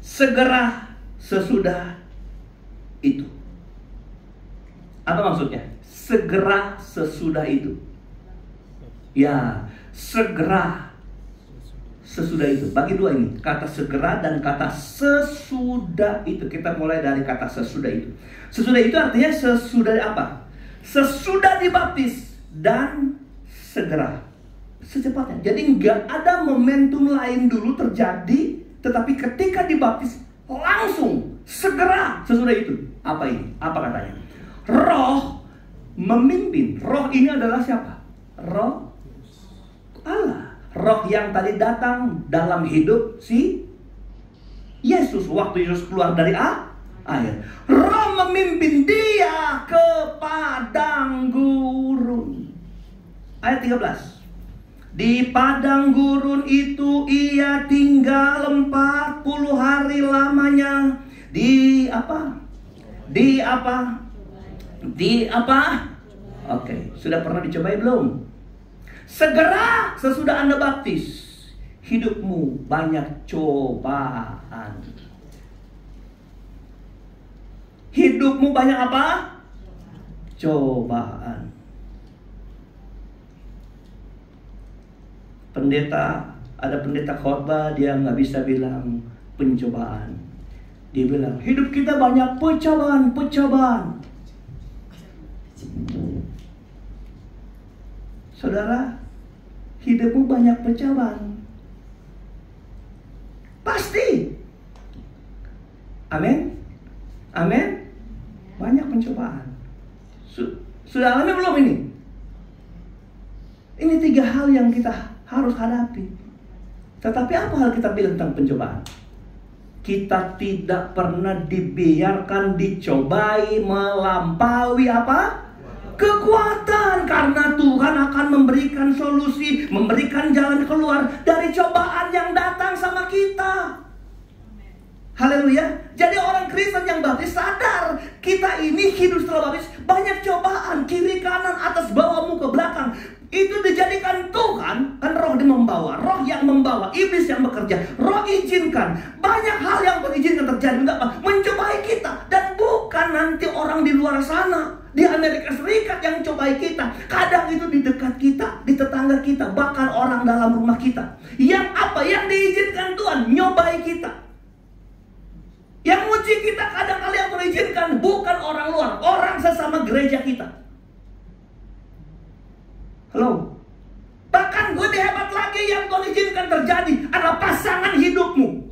Segera sesudah itu. Apa maksudnya? Segera sesudah itu. Ya, segera sesudah itu. Bagi dua ini, kata segera dan kata sesudah itu. Kita mulai dari kata sesudah itu. Sesudah itu artinya sesudah apa? Sesudah dibaptis dan segera, secepatnya. Jadi nggak ada momentum lain dulu terjadi, tetapi ketika dibaptis langsung segera sesudah itu. Apa ini? Apa katanya? Roh memimpin. Roh ini adalah siapa? Roh Allah. Roh yang tadi datang dalam hidup si Yesus waktu Yesus keluar dari air. Roh memimpin dia ke padang gurun. Ayat 13. Di padang gurun itu ia tinggal 40 hari lamanya. Di apa? Oke, sudah pernah dicobai belum? Segera sesudah Anda baptis, hidupmu banyak cobaan. Hidupmu banyak apa? Cobaan. Ada pendeta khotbah, dia nggak bisa bilang pencobaan. Dia bilang, hidup kita banyak pencobaan. Saudara, hidupmu banyak pencobaan. Pasti. Amin. Amin. Banyak pencobaan. Sudah alami belum ini? Ini 3 hal yang kita harus hadapi. Tetapi apa hal kita bilang tentang pencobaan? Kita tidak pernah dibiarkan dicobai melampaui apa? Kekuatan. Karena Tuhan akan memberikan solusi, memberikan jalan keluar dari cobaan yang datang sama kita. Haleluya. Jadi orang Kristen yang baptis sadar, kita ini hidup setelah baptis banyak cobaan, kiri kanan, atas bawah, muka belakang. Itu dijadikan Tuhan, kan roh dia membawa, roh yang membawa, iblis yang bekerja, roh izinkan. Banyak hal yang mengizinkan terjadi, enggak apa? Mencobai kita. Dan bukan nanti orang di luar sana, di Amerika Serikat yang cobai kita. Kadang itu di dekat kita, di tetangga kita, bahkan orang dalam rumah kita. Yang apa? Yang diizinkan Tuhan, nyobai kita. Yang muji kita kadang-kadang yang mengizinkan bukan orang luar, orang sesama gereja kita. Halo. Bahkan gue lebih hebat lagi, yang Tuhan izinkan terjadi adalah pasangan hidupmu.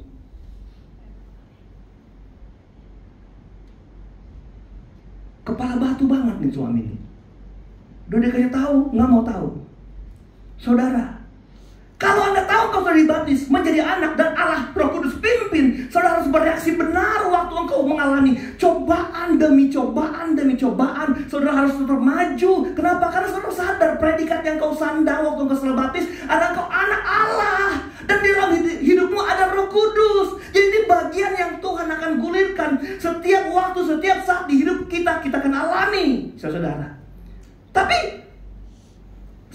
Kepala batu banget nih suami ini. Udah dikasih tahu, nggak mau tahu. Saudara, kalau Anda tahu kau sudah dibaptis menjadi anak dan Allah Roh Kudus pimpin, saudara harus bereaksi benar waktu engkau mengalami cobaan demi cobaan demi cobaan. Saudara harus tetap maju. Kenapa? Karena saudara sadar predikat yang kau sandang waktu engkau sudah baptis adalah kau anak Allah, dan di dalam hidupmu ada Roh Kudus. Jadi ini bagian yang Tuhan akan gulirkan setiap waktu, setiap saat di hidup kita akan alami, saudara. Tapi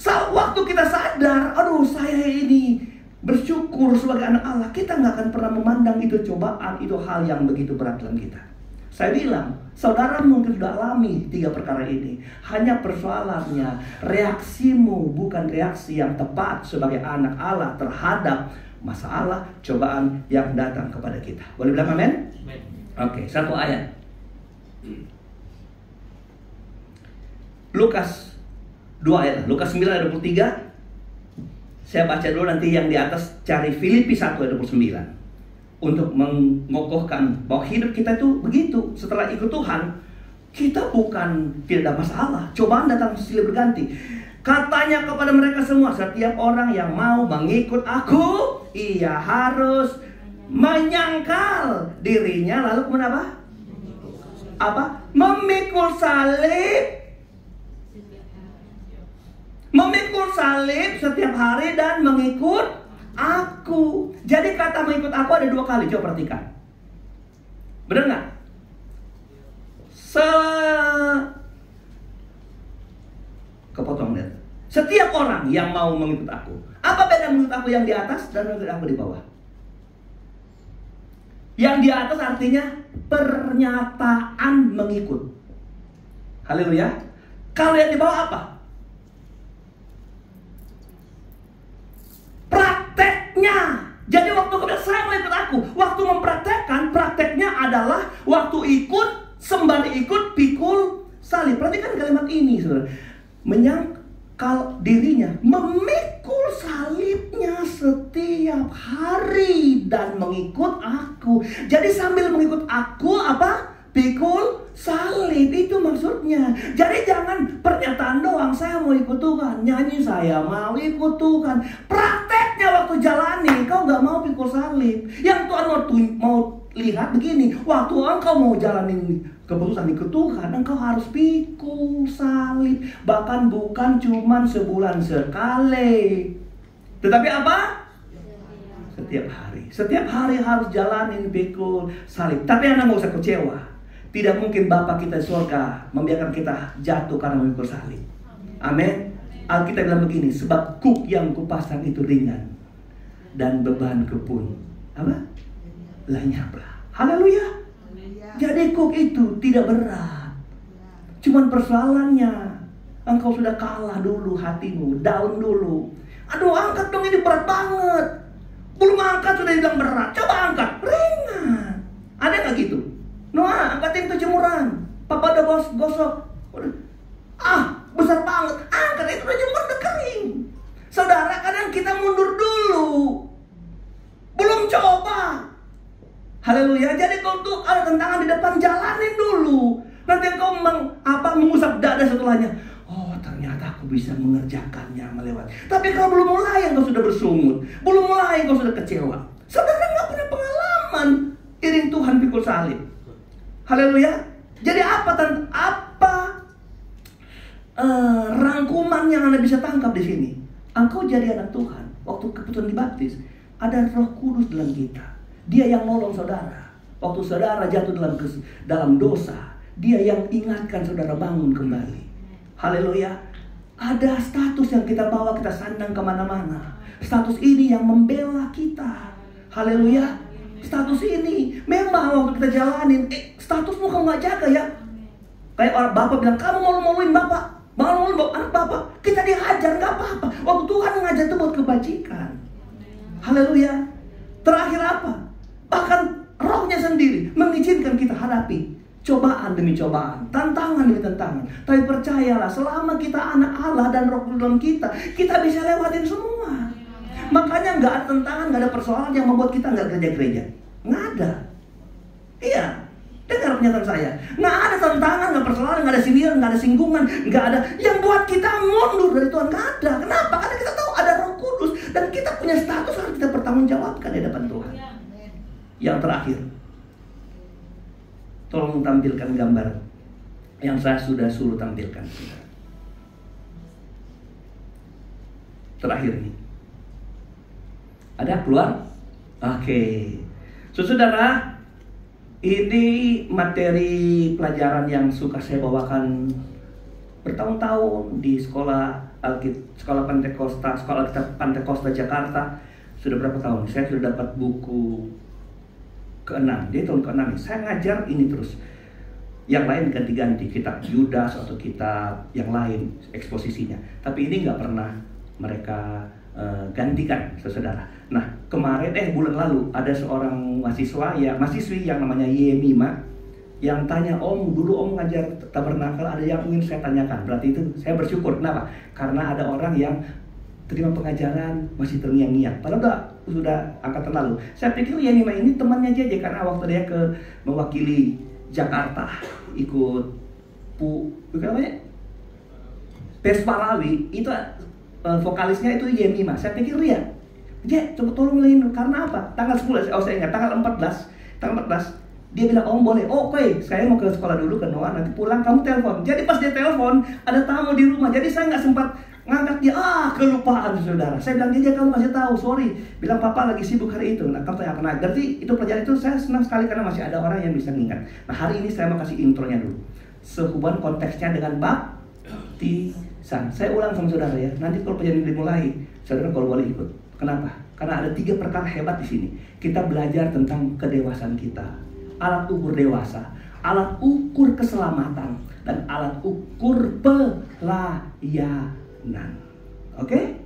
waktu kita sadar, aduh saya ini bersyukur ukur sebagai anak Allah, kita nggak akan pernah memandang itu cobaan, itu hal yang begitu berat dalam kita. Saya bilang, saudara mungkin sudah alami 3 perkara ini. Hanya persoalannya, reaksimu bukan reaksi yang tepat sebagai anak Allah terhadap masalah, cobaan yang datang kepada kita. Boleh bilang amin? Oke, 1 ayat. Lukas 2 ayat. Lukas 9 ayat 23. Saya baca dulu, nanti yang di atas cari Filipi 1 ayat 29. Untuk mengokohkan bahwa hidup kita itu begitu. Setelah ikut Tuhan, kita bukan tidak ada masalah. Cobaan datang silih berganti. Katanya kepada mereka semua, setiap orang yang mau mengikut aku, ia harus menyangkal dirinya. Lalu kemudian apa? Memikul salib. Memikul salib setiap hari dan mengikut aku. Jadi kata mengikut aku ada 2 kali. Coba perhatikan. Benar nggak? Kepotong lihat. Setiap orang yang mau mengikut aku. Apa beda mengikut aku yang di atas dan mengikut aku di bawah? Yang di atas artinya pernyataan mengikut. Haleluya. Kalau yang di bawah apa? Prakteknya. Jadi waktu kemudian saya mengikut aku, waktu mempraktekkan, prakteknya adalah waktu ikut, sembari ikut, pikul salib. Perhatikan kalimat ini, saudara. Menyangkal dirinya, memikul salibnya setiap hari dan mengikut aku. Jadi sambil mengikut aku, apa? Pikul salib, itu maksudnya. Jadi jangan pernyataan doang, saya mau ikut Tuhan, nyanyi saya mau ikut Tuhan. Prakteknya waktu jalani, kau gak mau pikul salib. Yang Tuhan mau lihat begini, waktu engkau mau jalanin keputusan ikut Tuhan, engkau harus pikul salib. Bahkan bukan cuman sebulan sekali, tetapi apa? Setiap hari. Setiap hari harus jalanin pikul salib. Tapi anak gak usah kecewa. Tidak mungkin Bapa kita di surga membiarkan kita jatuh karena memikul salib. Amin. Alkitab bilang begini, sebab kuk yang kupasang itu ringan dan bebanku pun apa? Lenyap. Haleluya. Jadi kuk itu tidak berat. Cuman persoalannya, engkau sudah kalah dulu hatimu, down dulu. Aduh, angkat dong, ini berat banget. Belum angkat sudah bilang berat. Coba angkat, ringan. Ada nggak gitu? Noah, angkatin itu jemuran. Papa udah gosok. Besar banget. Angkat itu udah jemur, udah kering. Saudara, kadang kita mundur dulu. Belum coba. Haleluya. Jadi kalau tuh ada tantangan di depan, jalanin dulu. Nanti engkau mengusap dada setelahnya. Oh, ternyata aku bisa mengerjakannya, melewati. Tapi kalau belum mulai, engkau sudah bersungut. Belum mulai, engkau sudah kecewa. Saudara nggak punya pengalaman iring Tuhan pikul salib. Haleluya. Jadi apa rangkuman yang Anda bisa tangkap di sini? Engkau jadi anak Tuhan. Waktu keputusan dibaptis, ada Roh Kudus dalam kita. Dia yang nolong saudara. Waktu saudara jatuh dalam dosa, Dia yang ingatkan saudara bangun kembali. Haleluya. Ada status yang kita bawa, kita sandang kemana-mana. Status ini yang membela kita. Haleluya. Status ini memang waktu kita jalanin, statusmu kamu gak jaga ya. Kayak orang bapak bilang, kamu malu-maluin bapak, malu-maluin anak bapak. Kita dihajar, gak apa-apa. Waktu Tuhan mengajar itu buat kebajikan. Haleluya. Terakhir apa? Bahkan rohnya sendiri mengizinkan kita hadapi cobaan demi cobaan, tantangan demi tantangan. Tapi percayalah, selama kita anak Allah dan Roh dalam kita bisa lewatin semua. Makanya nggak ada tantangan, nggak ada persoalan yang membuat kita nggak kerja gereja. Nggak ada. Iya, dengar pernyataan saya. Nggak ada tantangan, nggak persoalan, nggak ada sindiran, nggak ada singgungan, nggak ada yang buat kita mundur dari Tuhan. Nggak ada. Kenapa? Karena kita tahu ada Roh Kudus dan kita punya status harus kita pertanggungjawabkan di depan Tuhan. Yang terakhir, tolong tampilkan gambar yang saya sudah suruh tampilkan. Terakhir nih. Ada keluar? Oke. Saudara, ini materi pelajaran yang suka saya bawakan bertahun-tahun di sekolah Pantekosta, sekolah kita Pantekosta Jakarta. sudah berapa tahun? Saya sudah dapat buku ke-6. Dia tahun ke-6 nih. Saya ngajar ini terus. Yang lain ganti-ganti, kitab Yudas atau kitab yang lain eksposisinya. Tapi ini nggak pernah mereka gantikan, saudara. Nah, kemarin bulan lalu ada seorang mahasiswi yang namanya Yemima yang tanya, Om, dulu Om ngajar tabernakel, ada yang ingin saya tanyakan. Berarti itu saya bersyukur. Kenapa? Karena ada orang yang terima pengajaran masih terngiang-ngiang. Padahal sudah angkatan lalu. Saya pikir Yemima ini temannya JJ, karena waktu dia mewakili Jakarta ikut Perswarawi itu vokalisnya itu Yemima. Saya pikir dia, coba tolongin, karena apa? Tanggal 10, saya ingat tanggal 14 dia bilang, Om boleh, oke, saya mau ke sekolah dulu ke Noah, nanti pulang kamu telepon. Jadi pas dia telepon ada tamu di rumah, jadi saya nggak sempat ngangkat dia. Kelupaan, saudara. Saya bilang, dia kamu kasih tahu, sorry, bilang papa lagi sibuk hari itu. Nah, kamu tanya apa? Nah, berarti itu pelajaran itu saya senang sekali karena masih ada orang yang bisa mengingat. Nah, hari ini saya mau kasih intronya dulu, sehubungan konteksnya dengan baptisan. Saya ulang sama saudara ya, nanti kalau pelajaran ini dimulai, saudara kalau boleh ikut. Kenapa? Karena ada 3 perkara hebat di sini. Kita belajar tentang kedewasaan kita, alat ukur dewasa, alat ukur keselamatan, dan alat ukur pelayanan. Oke,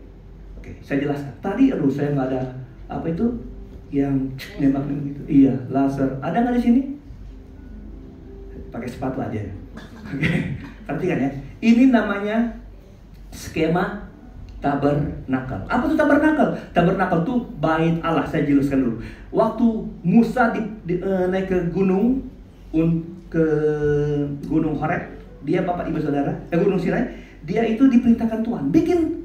saya jelaskan. Tadi saya nggak ada apa itu yang nembak gitu. Iya, laser. Ada nggak di sini? Pakai sepatu aja. Oke, perhatikan ya. Ini namanya skema tabernakel. Apa itu tabernakel? Tabernakel itu bait Allah. Saya jelaskan dulu. Waktu Musa naik ke gunung Horeb, dia Bapak Ibu Saudara, Gunung Sinai, dia itu diperintahkan Tuhan bikin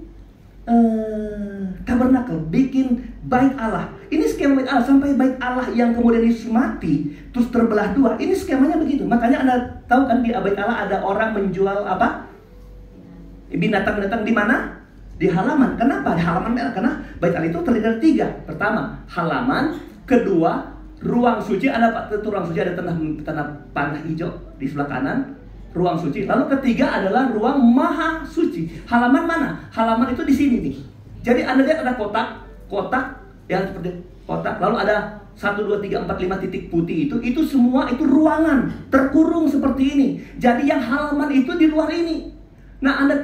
tabernakel, bikin bait Allah. Ini skema bait Allah, sampai bait Allah yang kemudian mati terus terbelah 2. Ini skemanya begitu. Makanya Anda tahu kan di bait Allah ada orang menjual apa? Binatang-binatang di mana? Di halaman. Kenapa? Di halaman merah. Karena bait Allah itu terdiri dari 3. Pertama, halaman. Kedua, ruang suci. Ada ruang suci, ada tanah panah hijau di sebelah kanan. Ruang suci. Lalu ketiga adalah ruang maha suci. Halaman mana? Halaman itu di sini nih. Jadi Anda lihat ada kotak yang seperti kotak. Lalu ada 1, 2, 3, 4, 5 titik putih itu semua itu ruangan terkurung seperti ini. Jadi yang halaman itu di luar ini. Nah, Anda,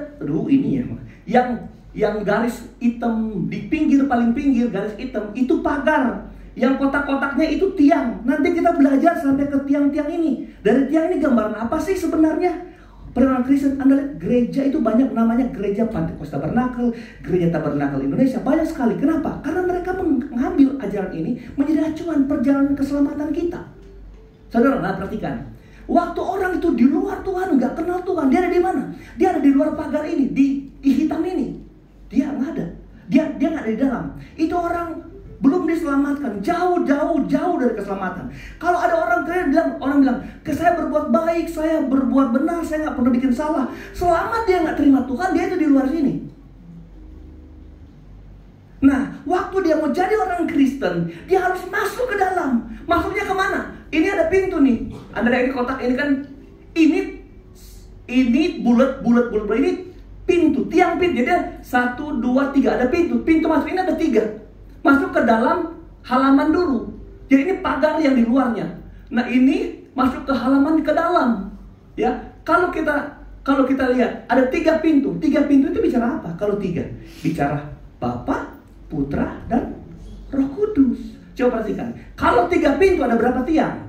ini ya, yang garis hitam di paling pinggir garis hitam itu pagar. Yang kotak-kotaknya itu tiang. Nanti kita belajar sampai ke tiang-tiang ini. Dari tiang ini gambaran apa sih sebenarnya? Perjalanan Kristen, Anda lihat gereja itu banyak namanya gereja Pantekosta Tabernakel, gereja Tabernakel Indonesia, banyak sekali. Kenapa? Karena mereka mengambil ajaran ini menjadi acuan perjalanan keselamatan kita. Saudara, perhatikan. Waktu orang itu di luar Tuhan, nggak kenal Tuhan, dia ada di mana? Dia ada di luar pagar ini, di hitam ini. Dia nggak ada. Dia nggak ada di dalam. Itu orang belum diselamatkan, jauh dari keselamatan. Kalau ada orang bilang, saya berbuat baik, saya berbuat benar, saya nggak pernah bikin salah. Selamat dia nggak terima Tuhan, dia itu di luar sini. Nah, waktu dia mau jadi orang Kristen, dia harus masuk ke dalam. Masuknya kemana? Ini ada pintu nih. Anda lihat ini kotak ini kan, ini bulat ini pintu, tiang pintu. Jadi 1, 2, 3 ada pintu. Pintu masuk ini ada 3. Masuk ke dalam halaman dulu. Jadi ini pagar yang di luarnya. Nah, ini masuk ke halaman ke dalam. Ya, kalau kita lihat ada 3 pintu. 3 pintu itu bicara apa? Kalau 3 bicara Bapa, Putra, dan Roh Kudus. Coba perhatikan. Kalau 3 pintu ada berapa tiang?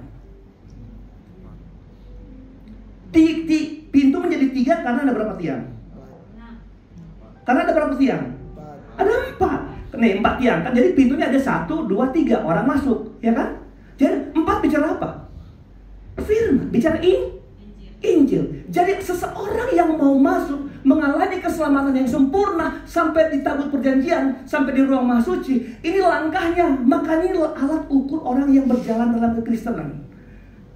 Pintu menjadi 3 karena ada berapa tiang? Karena ada berapa tiang? Ada 4. Nih 4 tiang kan. Jadi pintunya ada 1, 2, 3 orang masuk, ya kan? Jadi 4 bicara apa? Firman, bicara Injil. Jadi seseorang yang mau masuk mengalami keselamatan yang sempurna sampai di tabut perjanjian, sampai di ruang maha suci, ini langkahnya. Makanya ini alat ukur orang yang berjalan dalam kekristenan.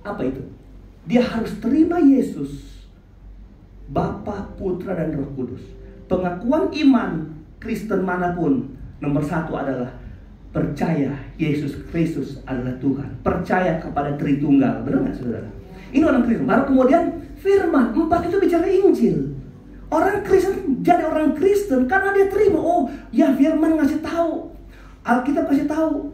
Apa itu? Dia harus terima Yesus, Bapa, Putra, dan Roh Kudus. Pengakuan iman Kristen manapun, nomor 1 adalah percaya Yesus Kristus adalah Tuhan. Percaya kepada Tritunggal. Benar nggak, saudara? Ini orang Kristen. Baru kemudian firman. 4 itu bicara Injil. Orang Kristen jadi orang Kristen karena dia terima. Oh ya, firman ngasih tahu Alkitab kasih tahu,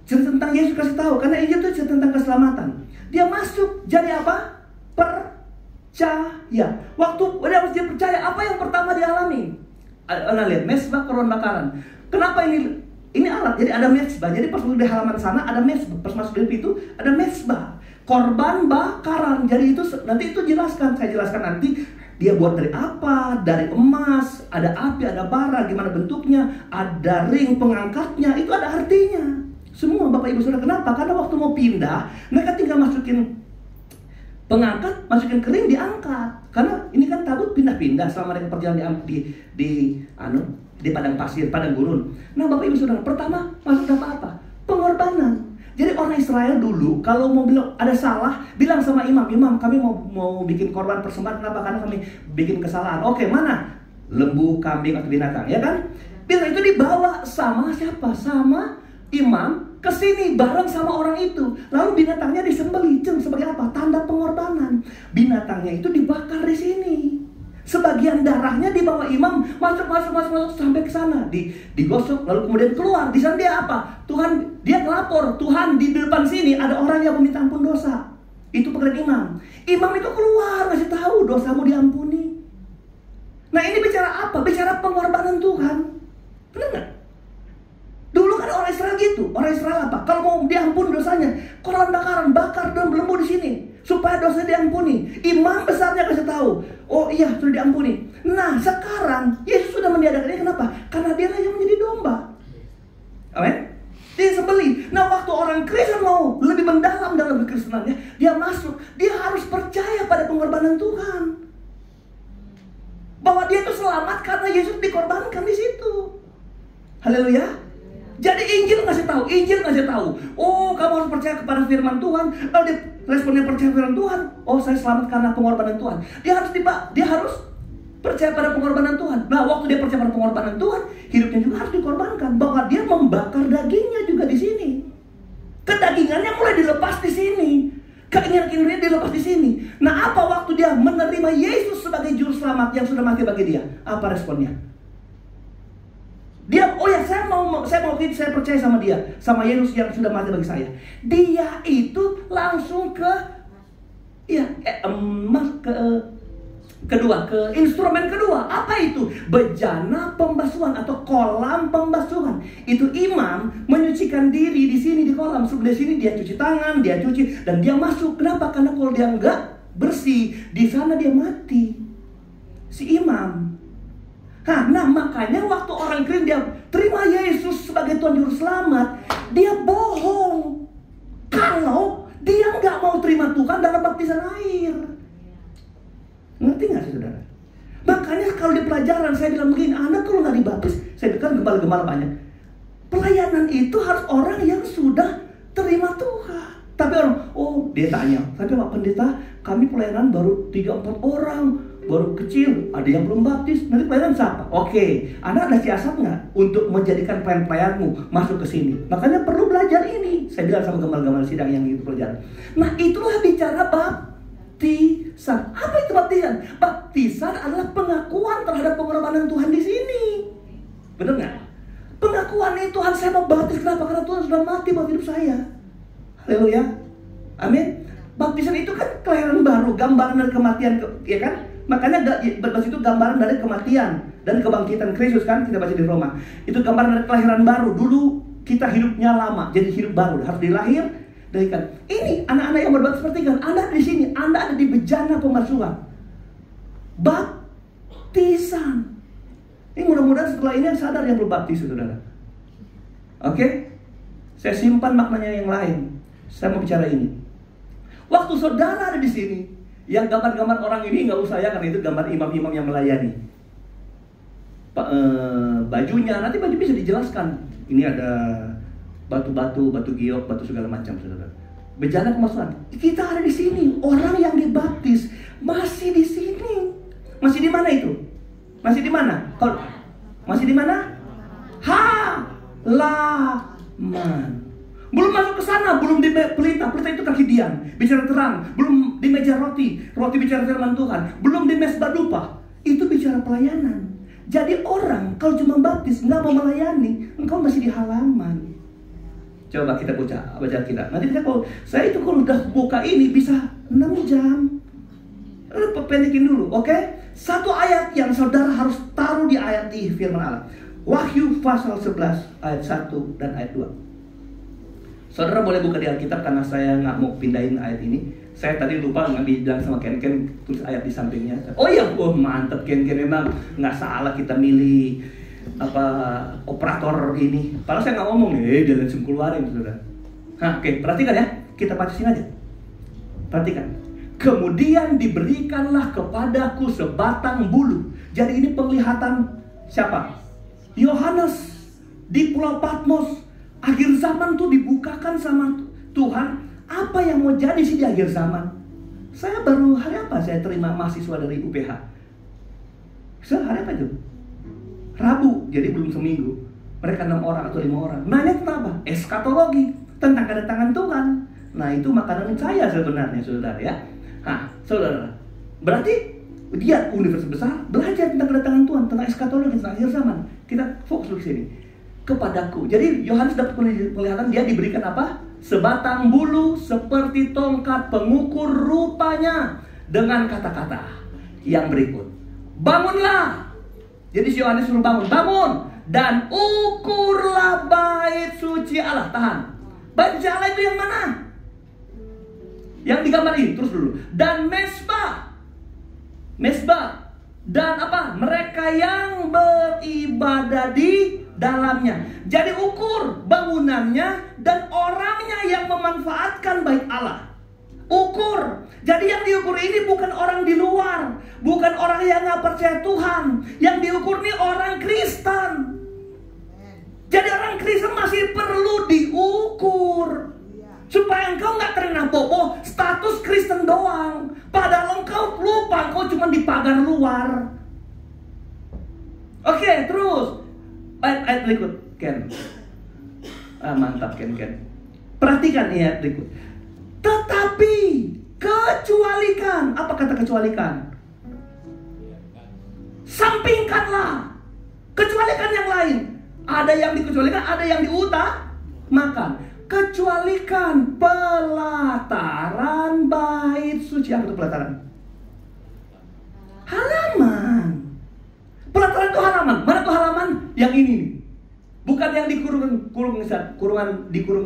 cerita tentang Yesus kasih tahu, karena Injil itu cerita tentang keselamatan. Dia masuk jadi apa? Percaya. Waktu dia percaya, apa yang pertama dialami? Anda lihat, mesbah korban bakaran. Kenapa ini alat? Jadi ada mesbah. Jadi pas di halaman sana ada mesbah. Pas masuk di pintu ada mesbah. Korban bakaran. Jadi itu nanti itu jelaskan. Saya jelaskan nanti. Dia buat dari apa? Dari emas. Ada api, ada bara. Gimana bentuknya? Ada ring pengangkatnya. Itu ada artinya. Semua Bapak Ibu Saudara. Kenapa? Karena waktu mau pindah, mereka tinggal masukin pengangkat, masukin kering, diangkat. Karena ini kan tabut pindah-pindah selama mereka perjalanan di padang pasir, padang gurun. Nah Bapak Ibu Saudara, pertama masuk apa? Pengorbanan. Jadi orang Israel dulu kalau mau bilang ada salah, bilang sama imam, kami mau bikin korban persembahan. Kenapa? Karena kami bikin kesalahan. Oke, mana? Lembu, kambing atau binatang, ya kan? Bila itu dibawa sama siapa? Sama imam ke sini bareng sama orang itu. Lalu binatangnya disembelih sebagai apa? Tanda pengorbanan. Binatangnya itu dibakar di sini. Sebagian darahnya dibawa imam masuk sampai ke sana, digosok lalu kemudian keluar. Di sana dia apa? Tuhan, dia ngelapor, Tuhan di depan sini ada orang yang meminta ampun dosa. Itu pekerjaan imam. Imam itu keluar ngasih tahu dosamu diampuni. Nah ini bicara apa? Bicara pengorbanan Tuhan. Benar nggak? Dulu kan orang Israel gitu. Orang Israel apa? Kalau mau diampuni dosanya, korban bakaran, bakar dan lembu di sini supaya dosa diampuni. Imam besarnya kasih tahu, oh iya sudah diampuni. Nah sekarang Yesus sudah meniadakannya. Kenapa? Karena dia yang menjadi domba. Amin. Dia sembelih. Nah waktu orang Kristen mau lebih mendalam dalam kekristenannya, dia masuk, dia harus percaya pada pengorbanan Tuhan, bahwa dia itu selamat karena Yesus dikorbankan di situ. Haleluya. Jadi Injil ngasih tahu. Oh, kamu harus percaya kepada firman Tuhan. Lalu dia responnya percaya firman Tuhan. Oh, saya selamat karena pengorbanan Tuhan. Dia harus percaya pada pengorbanan Tuhan. Nah, waktu dia percaya pada pengorbanan Tuhan, hidupnya juga harus dikorbankan. Bahwa dia membakar dagingnya juga di sini. Kedagingannya mulai dilepas di sini. Keinginan-keinginannya dilepas di sini. Nah, apa waktu dia menerima Yesus sebagai juru selamat yang sudah mati bagi dia? Apa responnya? Dia, oh ya saya percaya sama dia, sama Yesus yang sudah mati bagi saya. Dia itu langsung ke instrumen kedua. Apa itu? Bejana pembasuhan atau kolam pembasuhan. Itu imam menyucikan diri di sini di kolam. Sebelah sini dia cuci tangan, dia cuci dan dia masuk. Kenapa? Karena kalau dia enggak bersih, di sana dia mati. Si imam. Nah makanya waktu orang Kristen dia terima Yesus sebagai Tuhan Juru Selamat, dia bohong kalau dia nggak mau terima Tuhan dalam baptisan air. Ngerti nggak sih saudara? Makanya kalau di pelajaran saya bilang begini, Anda kalau nggak dibaptis, saya bilang gembala-gembala banyak. Pelayanan itu harus orang yang sudah terima Tuhan. Tapi orang, oh dia tanya, tapi Pak Pendeta, kami pelayanan baru 3-4 orang. Baru kecil, ada yang belum baptis. Nanti pelayanan siapa? Oke, Anda ada siasat nggak untuk menjadikan pelayan-pelayanmu masuk ke sini? Makanya perlu belajar ini. Saya bilang sama gembala-gembala sidang yang itu pelajaran. Nah itulah bicara baptisan. Apa itu baptisan? Baptisan adalah pengakuan terhadap pengorbanan Tuhan di sini. Benar nggak? Pengakuan ini Tuhan saya mau baptis. Kenapa? Karena Tuhan sudah mati buat hidup saya. Haleluya. Amin. Baptisan itu kan kelahiran baru, gambaran dari kematian, ya kan? Makanya baptis itu gambaran dari kematian dan kebangkitan Kristus kan, kita baca di Roma. Itu gambaran dari kelahiran baru. Dulu kita hidupnya lama, jadi hidup baru, harus dilahir dari kan. Ini anak-anak yang berbaptis seperti kan, Anda di sini, Anda ada di bejana pembasuhan. Baptisan. Ini mudah-mudahan setelah ini yang sadar yang belum baptis, saudara. Oke? Saya simpan maknanya yang lain. Saya mau bicara ini. Waktu saudara ada di sini, yang gambar-gambar orang ini nggak usah ya, karena itu gambar imam-imam yang melayani. Bajunya nanti baju bisa dijelaskan. Ini ada batu-batu, batu giok, batu segala macam, saudara. Bejana pembasuhan. Kita ada di sini. Orang yang dibaptis masih di sini. Masih di mana itu? Masih di mana? Masih di mana? Halaman. Belum masuk ke sana, belum di pelita itu kaki diam, bicara terang. Belum di meja roti bicara firman Tuhan. Belum di mesbah dupa, itu bicara pelayanan. Jadi orang kalau cuma baptis nggak mau melayani, engkau masih di halaman. Coba kita baca kita. Nanti saya itu kalau udah buka ini bisa 6 jam. Pendekin dulu, oke? Satu ayat yang saudara harus taruh di ayat di firman Allah. Wahyu pasal 11 ayat 1 dan ayat 2. Saudara boleh buka di Alkitab karena saya nggak mau pindahin ayat ini. Saya tadi lupa bilang sama Ken tulis ayat di sampingnya. Oh iya, mantep Ken memang nggak salah kita milih operator ini. Padahal saya nggak ngomong, dia langsung keluarin saudara. Oke, perhatikan ya, kita bacain aja. Perhatikan. Kemudian diberikanlah kepadaku sebatang bulu. Jadi ini penglihatan siapa? Yohanes di Pulau Patmos. Akhir zaman tuh dibukakan sama Tuhan. Apa yang mau jadi sih di akhir zaman? Saya baru hari apa saya terima mahasiswa dari UPH? Hari apa itu? Rabu, jadi belum seminggu. Mereka 6 orang atau 5 orang. Nanya tentang apa? Eskatologi, tentang kedatangan Tuhan. Nah itu makanan saya sebenarnya saudara ya. Saudara, berarti dia universitas besar belajar tentang kedatangan Tuhan, tentang eskatologi, tentang akhir zaman. Kita fokus di sini. Kepadaku. Jadi Yohanes dapat penglihatan, dia diberikan apa? Sebatang bulu seperti tongkat pengukur rupanya dengan kata-kata yang berikut. Bangunlah. Jadi si Yohanes suruh bangun dan ukurlah bait suci Allah. Tahan. Bait suci Allah itu yang mana? Yang digambar ini terus dulu. Dan mesbah dan apa? Mereka yang beribadah di dalamnya. Jadi ukur bangunannya dan orangnya yang memanfaatkan bait Allah. Ukur. Jadi yang diukur ini bukan orang di luar, bukan orang yang nggak percaya Tuhan. Yang diukur ini orang Kristen. Jadi orang Kristen masih perlu diukur supaya engkau nggak terkena bobo status Kristen doang. Padahal engkau lupa, engkau cuma di pagar luar. Oke, terus ayat berikut, Ken. Mantap, Ken. Perhatikan ayat berikut. Tetapi kecualikan. Apa kata kecualikan? Sampingkanlah. Kecualikan yang lain. Ada yang dikecualikan, ada yang diutamakan. Kecualikan pelataran bait suci. Apa itu pelataran? Halaman. Pelataran itu halaman. Mana tuh halaman? Yang ini. Bukan yang dikurung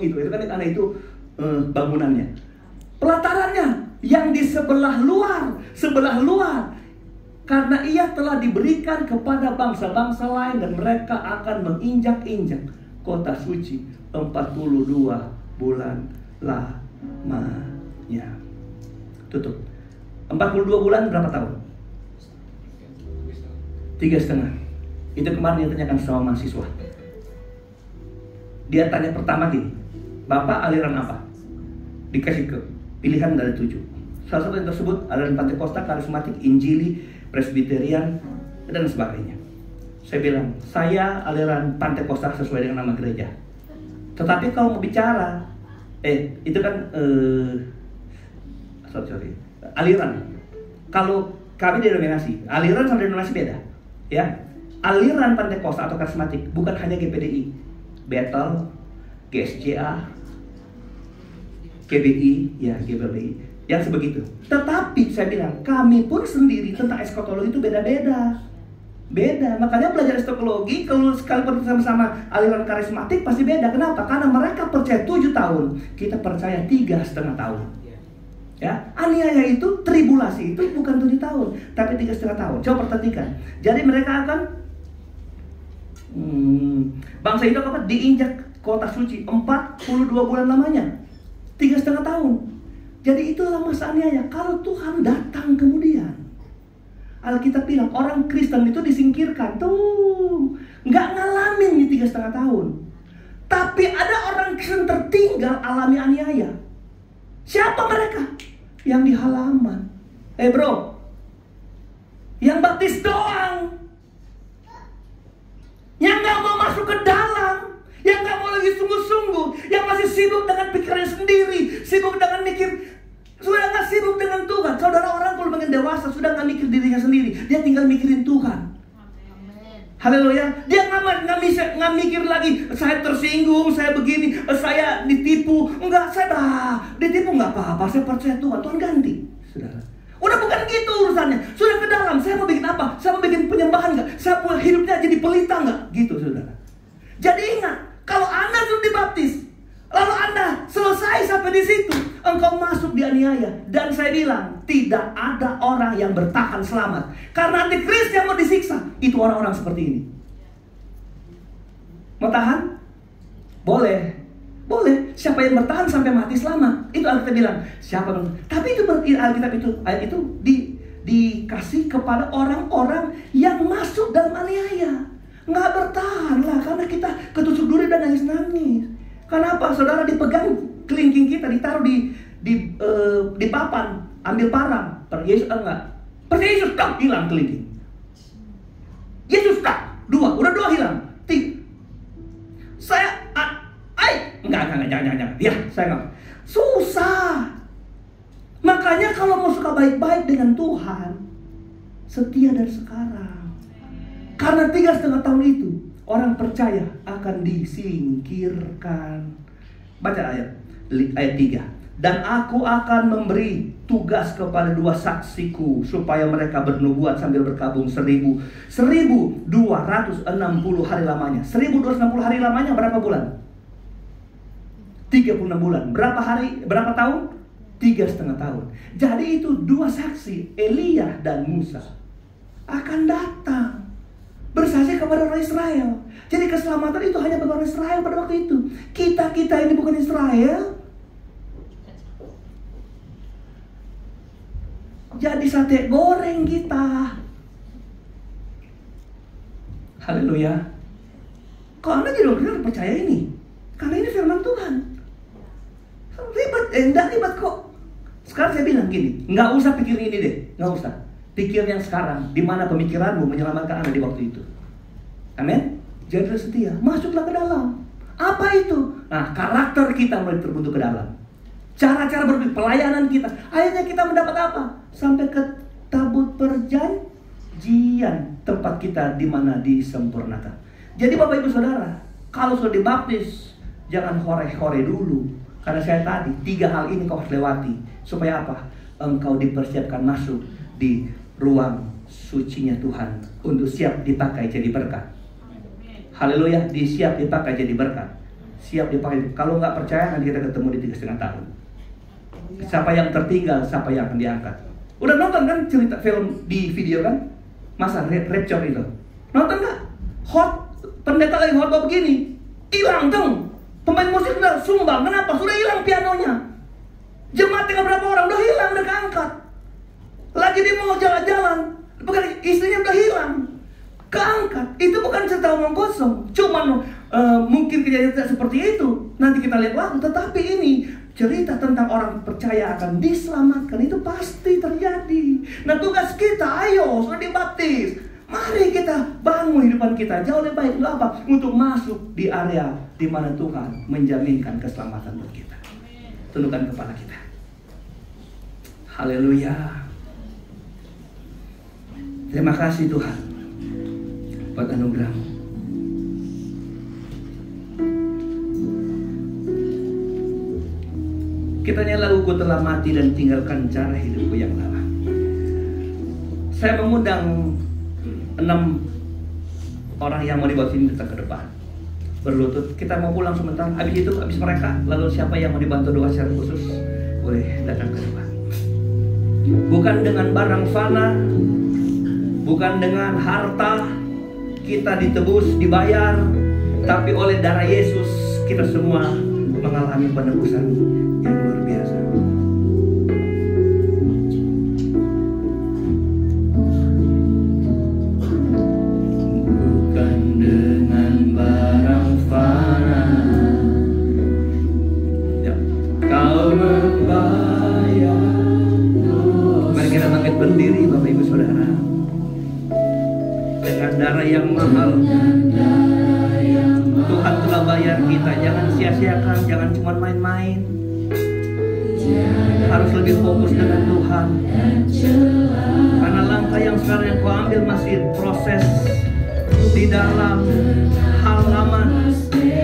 itu. Itu kan karena itu bangunannya. Pelatarannya yang di sebelah luar. Karena ia telah diberikan kepada bangsa-bangsa lain dan mereka akan menginjak-injak kota suci 42 bulan lamanya. Tutup. 42 bulan berapa tahun? 3,5. Itu kemarin yang tanyakan sama mahasiswa. Dia tanya pertama gini, Bapak aliran apa? Dikasih ke pilihan dari 7. Salah satu yang tersebut aliran Pentakosta, Karismatik, Injili, Presbyterian, dan sebagainya. Saya bilang, saya aliran Pentakosta sesuai dengan nama gereja. Tetapi kalau mau bicara, itu kan aliran. Kalau kami denominasi, aliran sama denominasi beda. Ya, aliran Pentakosta atau Karismatik bukan hanya GPDI, Bethel, GSCA, GBI, ya GBI, yang sebegitu. Tetapi saya bilang, kami pun sendiri tentang eskatologi itu beda-beda. Makanya belajar eskatologi kalau sekalipun sama-sama aliran karismatik pasti beda. Kenapa? Karena mereka percaya 7 tahun, kita percaya 3,5 tahun. Ya, aniaya itu, tribulasi itu bukan 7 tahun, tapi 3,5 tahun. Coba perhatikan. Jadi mereka akan bangsa itu apa? Diinjak kota suci 42 bulan lamanya, 3,5 tahun. Jadi itulah masa aniaya. Kalau Tuhan datang kemudian, Alkitab bilang orang Kristen itu disingkirkan. Tuh, nggak ngalamin di 3,5 tahun. Tapi ada orang Kristen tertinggal alami aniaya. Siapa mereka? Yang di halaman. Bro, yang baptis doang, yang nggak mau masuk ke dalam, yang nggak mau lagi sungguh-sungguh, yang masih sibuk dengan pikirannya sendiri, sibuk dengan mikir, sudah nggak sibuk dengan Tuhan. Saudara, orang kalau makin dewasa sudah nggak mikir dirinya sendiri, dia tinggal mikirin Tuhan. Haleluya. Dia nggak mikir lagi, saya tersinggung, saya begini, saya ditipu. Enggak, saya ditipu nggak apa-apa. Saya percaya Tuhan, Tuhan ganti. Saudara, udah bukan gitu urusannya. Sudah ke dalam, saya mau bikin apa? Saya mau bikin penyembahan nggak? Saya mau hidupnya jadi pelita nggak? Gitu, saudara. Jadi ingat, kalau Anda sudah dibaptis, lalu Anda selesai sampai di situ, engkau masuk dianiaya. Dan saya bilang, tidak ada orang yang bertahan selamat. Karena antikris yang mau disiksa, itu orang-orang seperti ini. Mau tahan? Boleh. Boleh. Siapa yang bertahan sampai mati selamat. Itu Alkitab bilang. Siapa? Tapi itu Alkitab itu, ayat itu dikasih kepada orang-orang yang masuk dalam aniaya. Nggak bertahan lah, karena kita ketusuk duri dan nangis-nangis. Kenapa? Saudara dipegang kelingking kita, ditaruh di papan, ambil parang. Yesus enggak. Yesus tak hilang kelingking. Yesus tak. Udah dua hilang. Saya jangan. Ya, saya enggak. Susah. Makanya kalau mau suka baik-baik dengan Tuhan, setia dari sekarang. Karena 3,5 tahun itu orang percaya akan disingkirkan. Baca ayat 3. Dan aku akan memberi tugas kepada 2 saksiku supaya mereka bernubuat sambil berkabung 1260 hari lamanya. 1260 hari lamanya berapa bulan? 36 bulan. Berapa hari? Berapa tahun? 3,5 tahun. Jadi itu 2 saksi, Elia dan Musa, akan datang bersaksi kepada orang Israel. Jadi keselamatan itu hanya bagi orang Israel pada waktu itu. Kita ini bukan Israel. Jadi sate goreng kita. Haleluya. Kok Anda jadi orang percaya ini? Karena ini firman Tuhan. Ribet, enggak ribet kok. Sekarang saya bilang gini, nggak usah pikir ini deh, nggak usah. Pikir yang sekarang, di mana pemikiranmu menyelamatkan Anda di waktu itu. Amin. Jadi setia, masuklah ke dalam. Apa itu? Nah, karakter kita mulai terbentuk ke dalam. Cara-cara berpikir, pelayanan kita. Akhirnya kita mendapat apa? Sampai ke tabut perjanjian, tempat kita di mana disempurnakan. Jadi Bapak Ibu Saudara, kalau sudah dibaptis, jangan hore-hore dulu. Karena saya tadi, 3 hal ini kau harus lewati. Supaya apa? Engkau dipersiapkan masuk di ruang sucinya Tuhan untuk siap dipakai jadi berkat. Haleluya, siap dipakai jadi berkat. Siap dipakai. Kalau nggak percaya, nanti kita ketemu di 3,5 tahun. Siapa yang tertinggal, siapa yang akan diangkat. Udah nonton kan cerita film di video kan? Masa rapture itu? Nonton nggak? Pendeta lagi khotbah begini, hilang dong. Pemain musik udah sumbang, kenapa? Sudah hilang pianonya. Jemaat tinggal berapa orang, udah hilang, udah keangkat. Lagi dia mau jalan-jalan, bukan istrinya udah hilang, keangkat. Itu bukan cerita omong kosong. Cuman mungkin kejadian seperti itu nanti kita lihat waktu. Tetapi ini cerita tentang orang percaya akan diselamatkan. Itu pasti terjadi. Nah tugas kita, ayo sudah dibaptis, mari kita bangun hidupan kita jauh lebih baik. Untuk apa? Untuk masuk di area di mana Tuhan menjaminkan keselamatan buat kita. Tundukkan kepala kita. Haleluya. Terima kasih Tuhan buat anugerah-Mu. Kita nyanyi lagu Ku Telah Mati dan Tinggalkan Cara Hidupku Yang Lama. Saya mengundang 6 orang yang mau dibawa sini datang ke depan, berlutut. Kita mau pulang sebentar. Habis mereka, lalu siapa yang mau dibantu doa secara khusus, boleh datang ke depan. Bukan dengan barang fana, bukan dengan harta kita ditebus, dibayar, tapi oleh darah Yesus kita semua mengalami penebusan yang luar biasa. Bukan dengan barang fana, ya, kau membayar. Mari kita bangkit berdiri Bapak Ibu Saudara. Dengan darah yang mahal Tuhan telah bayar kita. Jangan sia-siakan, jangan cuma main-main. Harus lebih fokus dengan Tuhan. Karena langkah yang sekarang yang kau ambil masih proses di dalam halaman,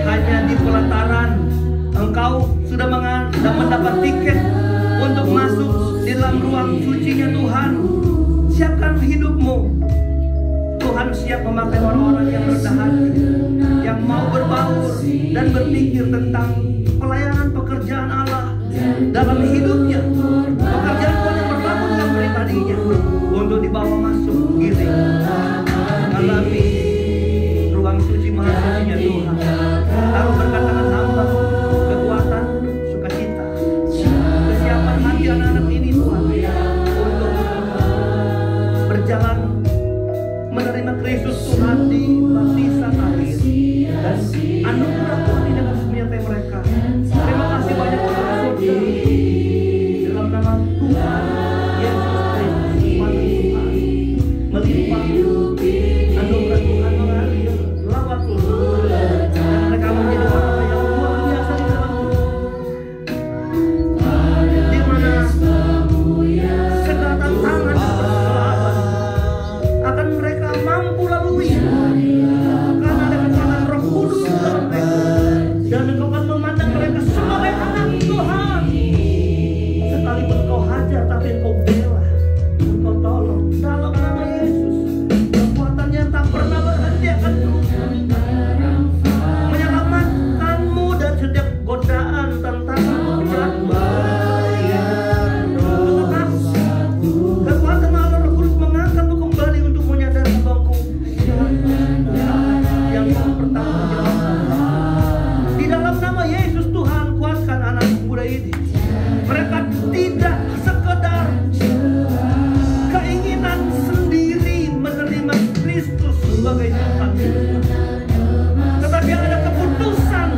hanya di pelataran. Engkau sudah mendapat tiket untuk masuk di dalam ruang sucinya Tuhan. Siapkan hidupmu. Tuhan siap memakai orang-orang yang rendah hati, yang mau berbaur dan berpikir tentang pelayanan pekerjaan Allah dalam hidupnya. Pekerjaan Tuhan yang berlaku dalam pribadinya untuk dibawa masuk giring mengalami ruang suci maha sucinya Tuhan. Taruh berkat tangan hamba, kekuatan, sukacita, kesiapan hati anak-anak ini Tuhan untuk berjalan menerima Kristus Tuhan di baptisan akhir dan anugerah Tuhan ini akan menyertai mereka. Terima kasih banyak untuk surga dalam nama Tuhan Yesus Kristus, Tuhan melimpah anugerah Tuhan mengalir lawat Tuhan dan mereka menjadi orang yang luar biasa di dalam Tuhan, di mana segala tantangan dan persoalan akan mereka mampu lalui karena ada kekuatan Roh Kudus dalam mereka, dan Engkau akan memandang mereka sebagai anak Tuhan. Sekalipun Engkau hajar, tapi Engkau bela, Engkau tolong dalam nama Yesus. Kekuatannya tak pernah berhenti akan terus menyelamatkanmu dari setiap godaan, tantangan, berat bahaya. Kekuatan Allah Roh Kudus mengangkatmu kembali untuk menyadari bahwa yang pertama di dalam nama Yesus. Tuhan, kuatkan anak muda ini. Mereka tidak sekedar keinginan sendiri menerima Kristus sebagai Tuhan, tetapi ada keputusan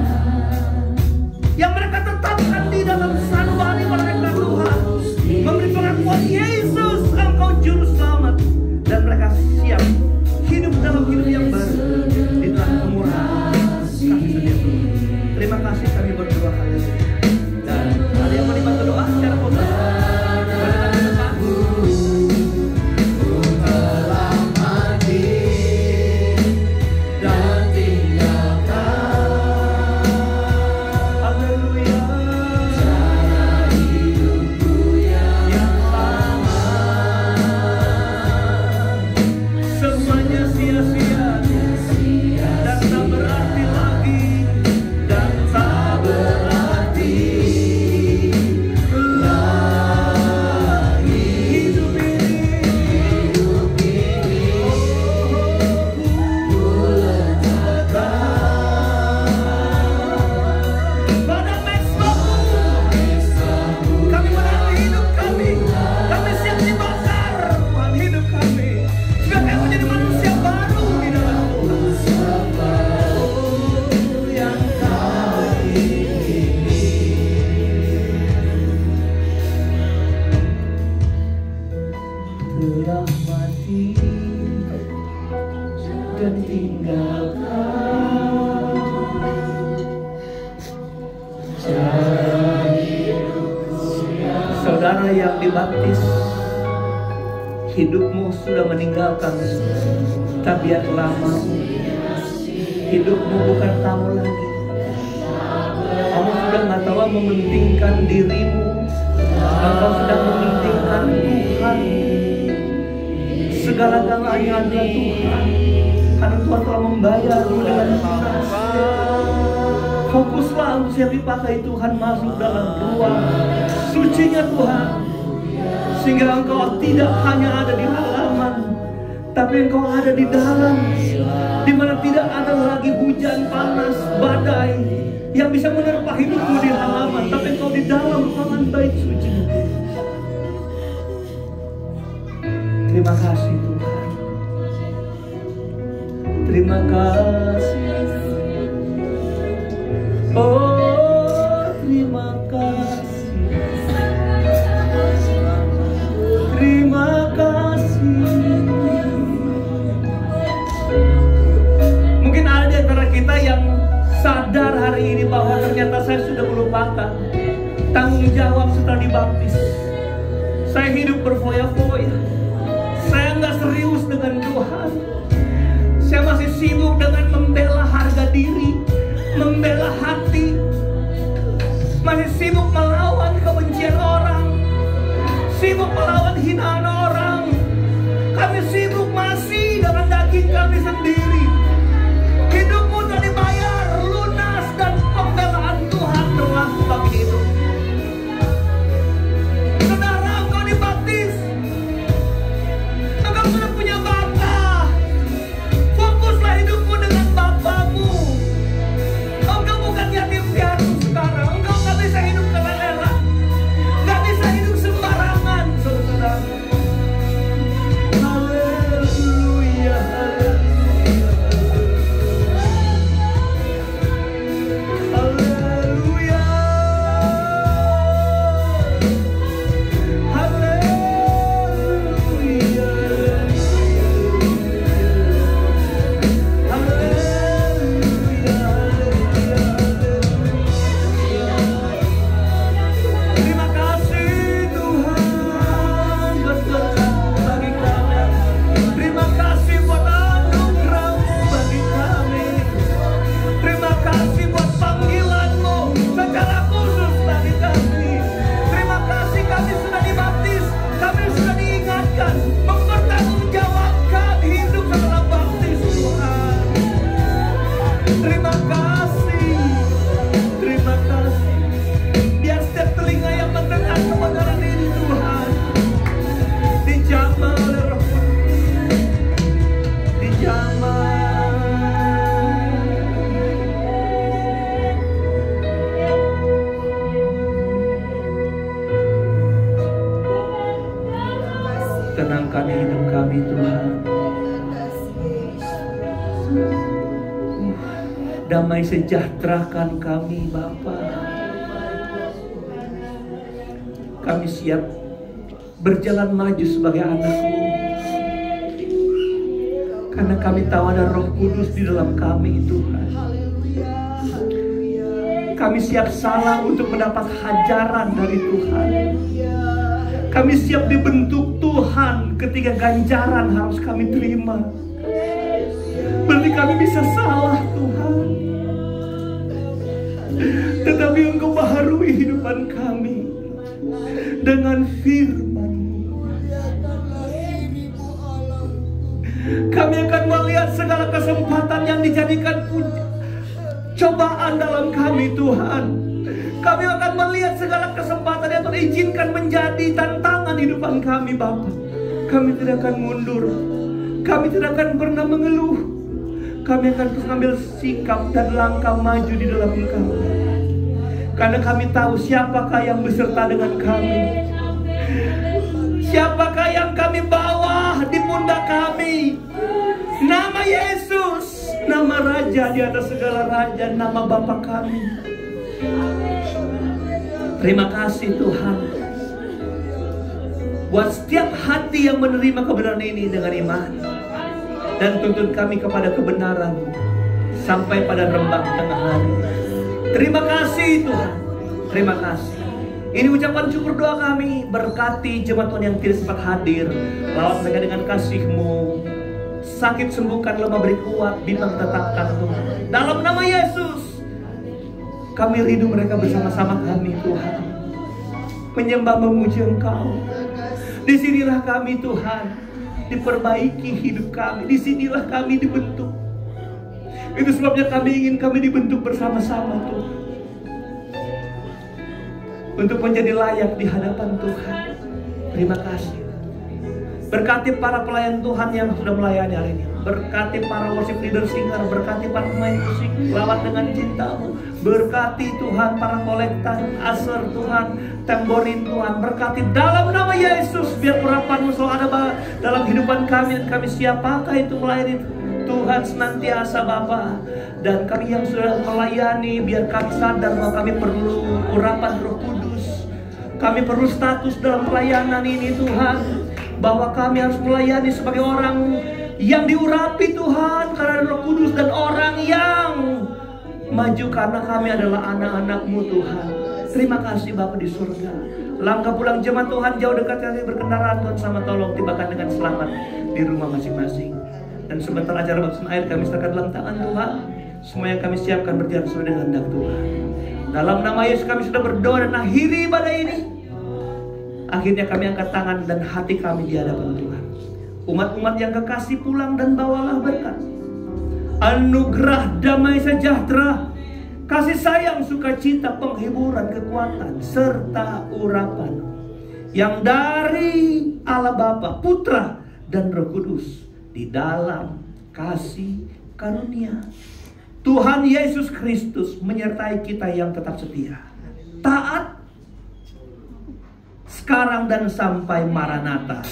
yang mereka tetapkan di dalam sanubari mereka. Tuhan memberi pengakuan Yesus Engkau juru selamat, dan mereka siap hidup dalam hidup yang baru di dalam kemurahan kasih setia Tuhan. Terima kasih, kami berdoa hari ini. Dan ada yang mau dibantu doa secara khusus? Semuanya sia-sia dan tak berarti lagi, dan tak berarti lagi hidup ini. Pada mesbahmu kami menaruh hidup kami. Kami siap dibakar Tuhan hidup kami, supaya kami menjadi manusia baru di dalam Tuhan. Yang kami ini telah mati dan tinggalkan saudara yang dibaptis. Hidupmu sudah meninggalkan tabiat lama. Hidupmu bukan kamu lagi. Kamu sudah nggak tahu mementingkan dirimu. Engkau sudah mementingkan Tuhan. Segala-galanya adalah Tuhan, karena Tuhan telah membayarmu dengan lunas. Fokuslah untuk siap dipakai Tuhan masuk dalam ruang sucinya Tuhan, sehingga engkau tidak hanya ada di halaman, tapi engkau ada di dalam, di mana tidak ada lagi hujan panas, badai yang bisa menerpa hidupmu di halaman, tapi engkau di dalam ruangan bait suci. Terima kasih Tuhan. Terima kasih. Oh, terima kasih. Terima kasih. Mungkin ada di antara kita yang sadar hari ini bahwa ternyata saya sudah melupakan tanggung jawab setelah dibaptis. Saya hidup berfoya-foya. Saya nggak serius dengan Tuhan. Saya masih sibuk dengan membela harga diri, membela hati, masih sibuk melawan kebencian orang, sibuk melawan hinaan orang. Kami sibuk masih dengan daging kami sendiri. Hidupmu telah dibayar lunas dan pembelaan Tuhan berlaku bagi hidup. Saudara, engkau dibaptis, engkau sudah punya Bapa. Fokuslah hidupmu dengan Bapamu. Engkau bukan yatim piatu sekarang. Engkau gak bisa hidup keleleran, gak bisa hidup sembarangan, saudara. Haleluya, haleluya, terima kasih Tuhan berkat bagi kami. Terima kasih buat anugerah-Mu bagi kami. Terima kasih buat panggilan-Mu secara khusus bagi kami. Terima kasih kami sudah dibaptis, kami sudah diingatkan mempertanggungjawabkan hidup setelah baptis Tuhan. Terima kasih, terima kasih. Biar setiap telinga yang mendengar kebenaran ini Tuhan dijamah oleh Roh Kudus, dijamah. Tenangkan hidup kami Tuhan. Damai sejahterakan kami Bapa. Kami siap berjalan maju sebagai anak-Mu, karena kami tahu ada Roh Kudus di dalam kami Tuhan. Kami siap salah untuk mendapat hajaran dari Tuhan. Kami siap dibentuk Tuhan ketika ganjaran harus kami terima. Berarti kami bisa salah Tuhan, tetapi Engkau baharui kehidupan kami dengan firman-Mu. Kami akan melihat segala kesempatan yang dijadikan cobaan dalam kami Tuhan. Kami akan melihat segala kesempatan yang Tuhan izinkan menjadi tantangan hidupan kami Bapa. Kami tidak akan mundur, kami tidak akan pernah mengeluh. Kami akan terus ambil sikap dan langkah maju di dalam Engkau, karena kami tahu siapakah yang beserta dengan kami, siapakah yang kami bawa di pundak kami. Nama Yesus, nama Raja di atas segala raja, nama Bapa kami. Terima kasih Tuhan buat setiap hati yang menerima kebenaran ini dengan iman, dan tuntun kami kepada kebenaran sampai pada rembang tengah hari. Terima kasih Tuhan, terima kasih. Ini ucapan syukur doa kami. Berkati jemaat Tuhan yang tidak sempat hadir, lawat mereka dengan kasih-Mu. Sakit sembuhkan, lemah beri kuat, bimbang tetapkan Tuhan. Dalam nama Yesus kami rindu mereka bersama-sama kami Tuhan, menyembah memuji Engkau. Disinilah kami Tuhan diperbaiki hidup kami, disinilah kami dibentuk. Itu sebabnya kami ingin kami dibentuk bersama-sama Tuhan, untuk menjadi layak di hadapan Tuhan. Terima kasih. Berkati para pelayan Tuhan yang sudah melayani hari ini. Berkati para worship leader singer, berkati para pemain musik, lawat dengan cinta-Mu. Berkati Tuhan para kolektan, aser Tuhan, tamborin Tuhan. Berkati dalam nama Yesus, biar urapan-Mu selalu ada dalam kehidupan kami, dan kami siapakah itu melayani Tuhan senantiasa Bapa. Dan kami yang sudah melayani, biar kami sadar bahwa kami perlu urapan Roh Kudus. Kami perlu status dalam pelayanan ini Tuhan, bahwa kami harus melayani sebagai orang yang diurapi Tuhan karena Roh Kudus, dan orang yang maju karena kami adalah anak-anak-Mu Tuhan. Terima kasih Bapa di surga. Langkah pulang jemaat Tuhan jauh dekat kami berkendaraan Tuhan sama tolong tibakan dengan selamat di rumah masing-masing. Dan sebentar acara baptisan air kami serahkan dalam tangan Tuhan. Semua yang kami siapkan berjalan sesuai dengan kehendak Tuhan. Dalam nama Yesus kami sudah berdoa dan akhiri ibadah ini. Akhirnya kami angkat tangan dan hati kami di hadapan Tuhan. Umat-umat yang kekasih pulang dan bawalah berkat, anugerah, damai sejahtera, kasih sayang, sukacita, penghiburan, kekuatan, serta urapan yang dari Allah Bapa, Putra, dan Roh Kudus di dalam kasih karunia Tuhan Yesus Kristus menyertai kita yang tetap setia, taat, sekarang dan sampai Maranatha.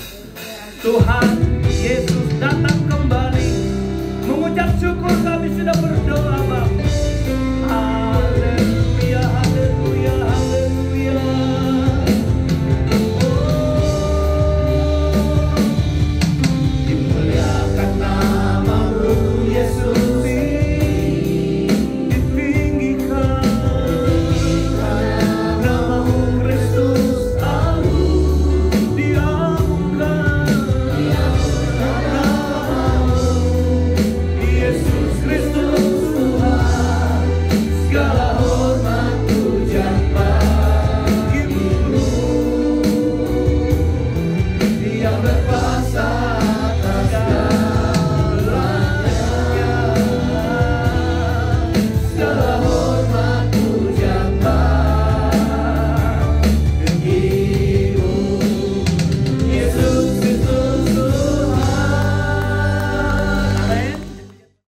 Tuhan Yesus datang kembali. Mengucap syukur kami sudah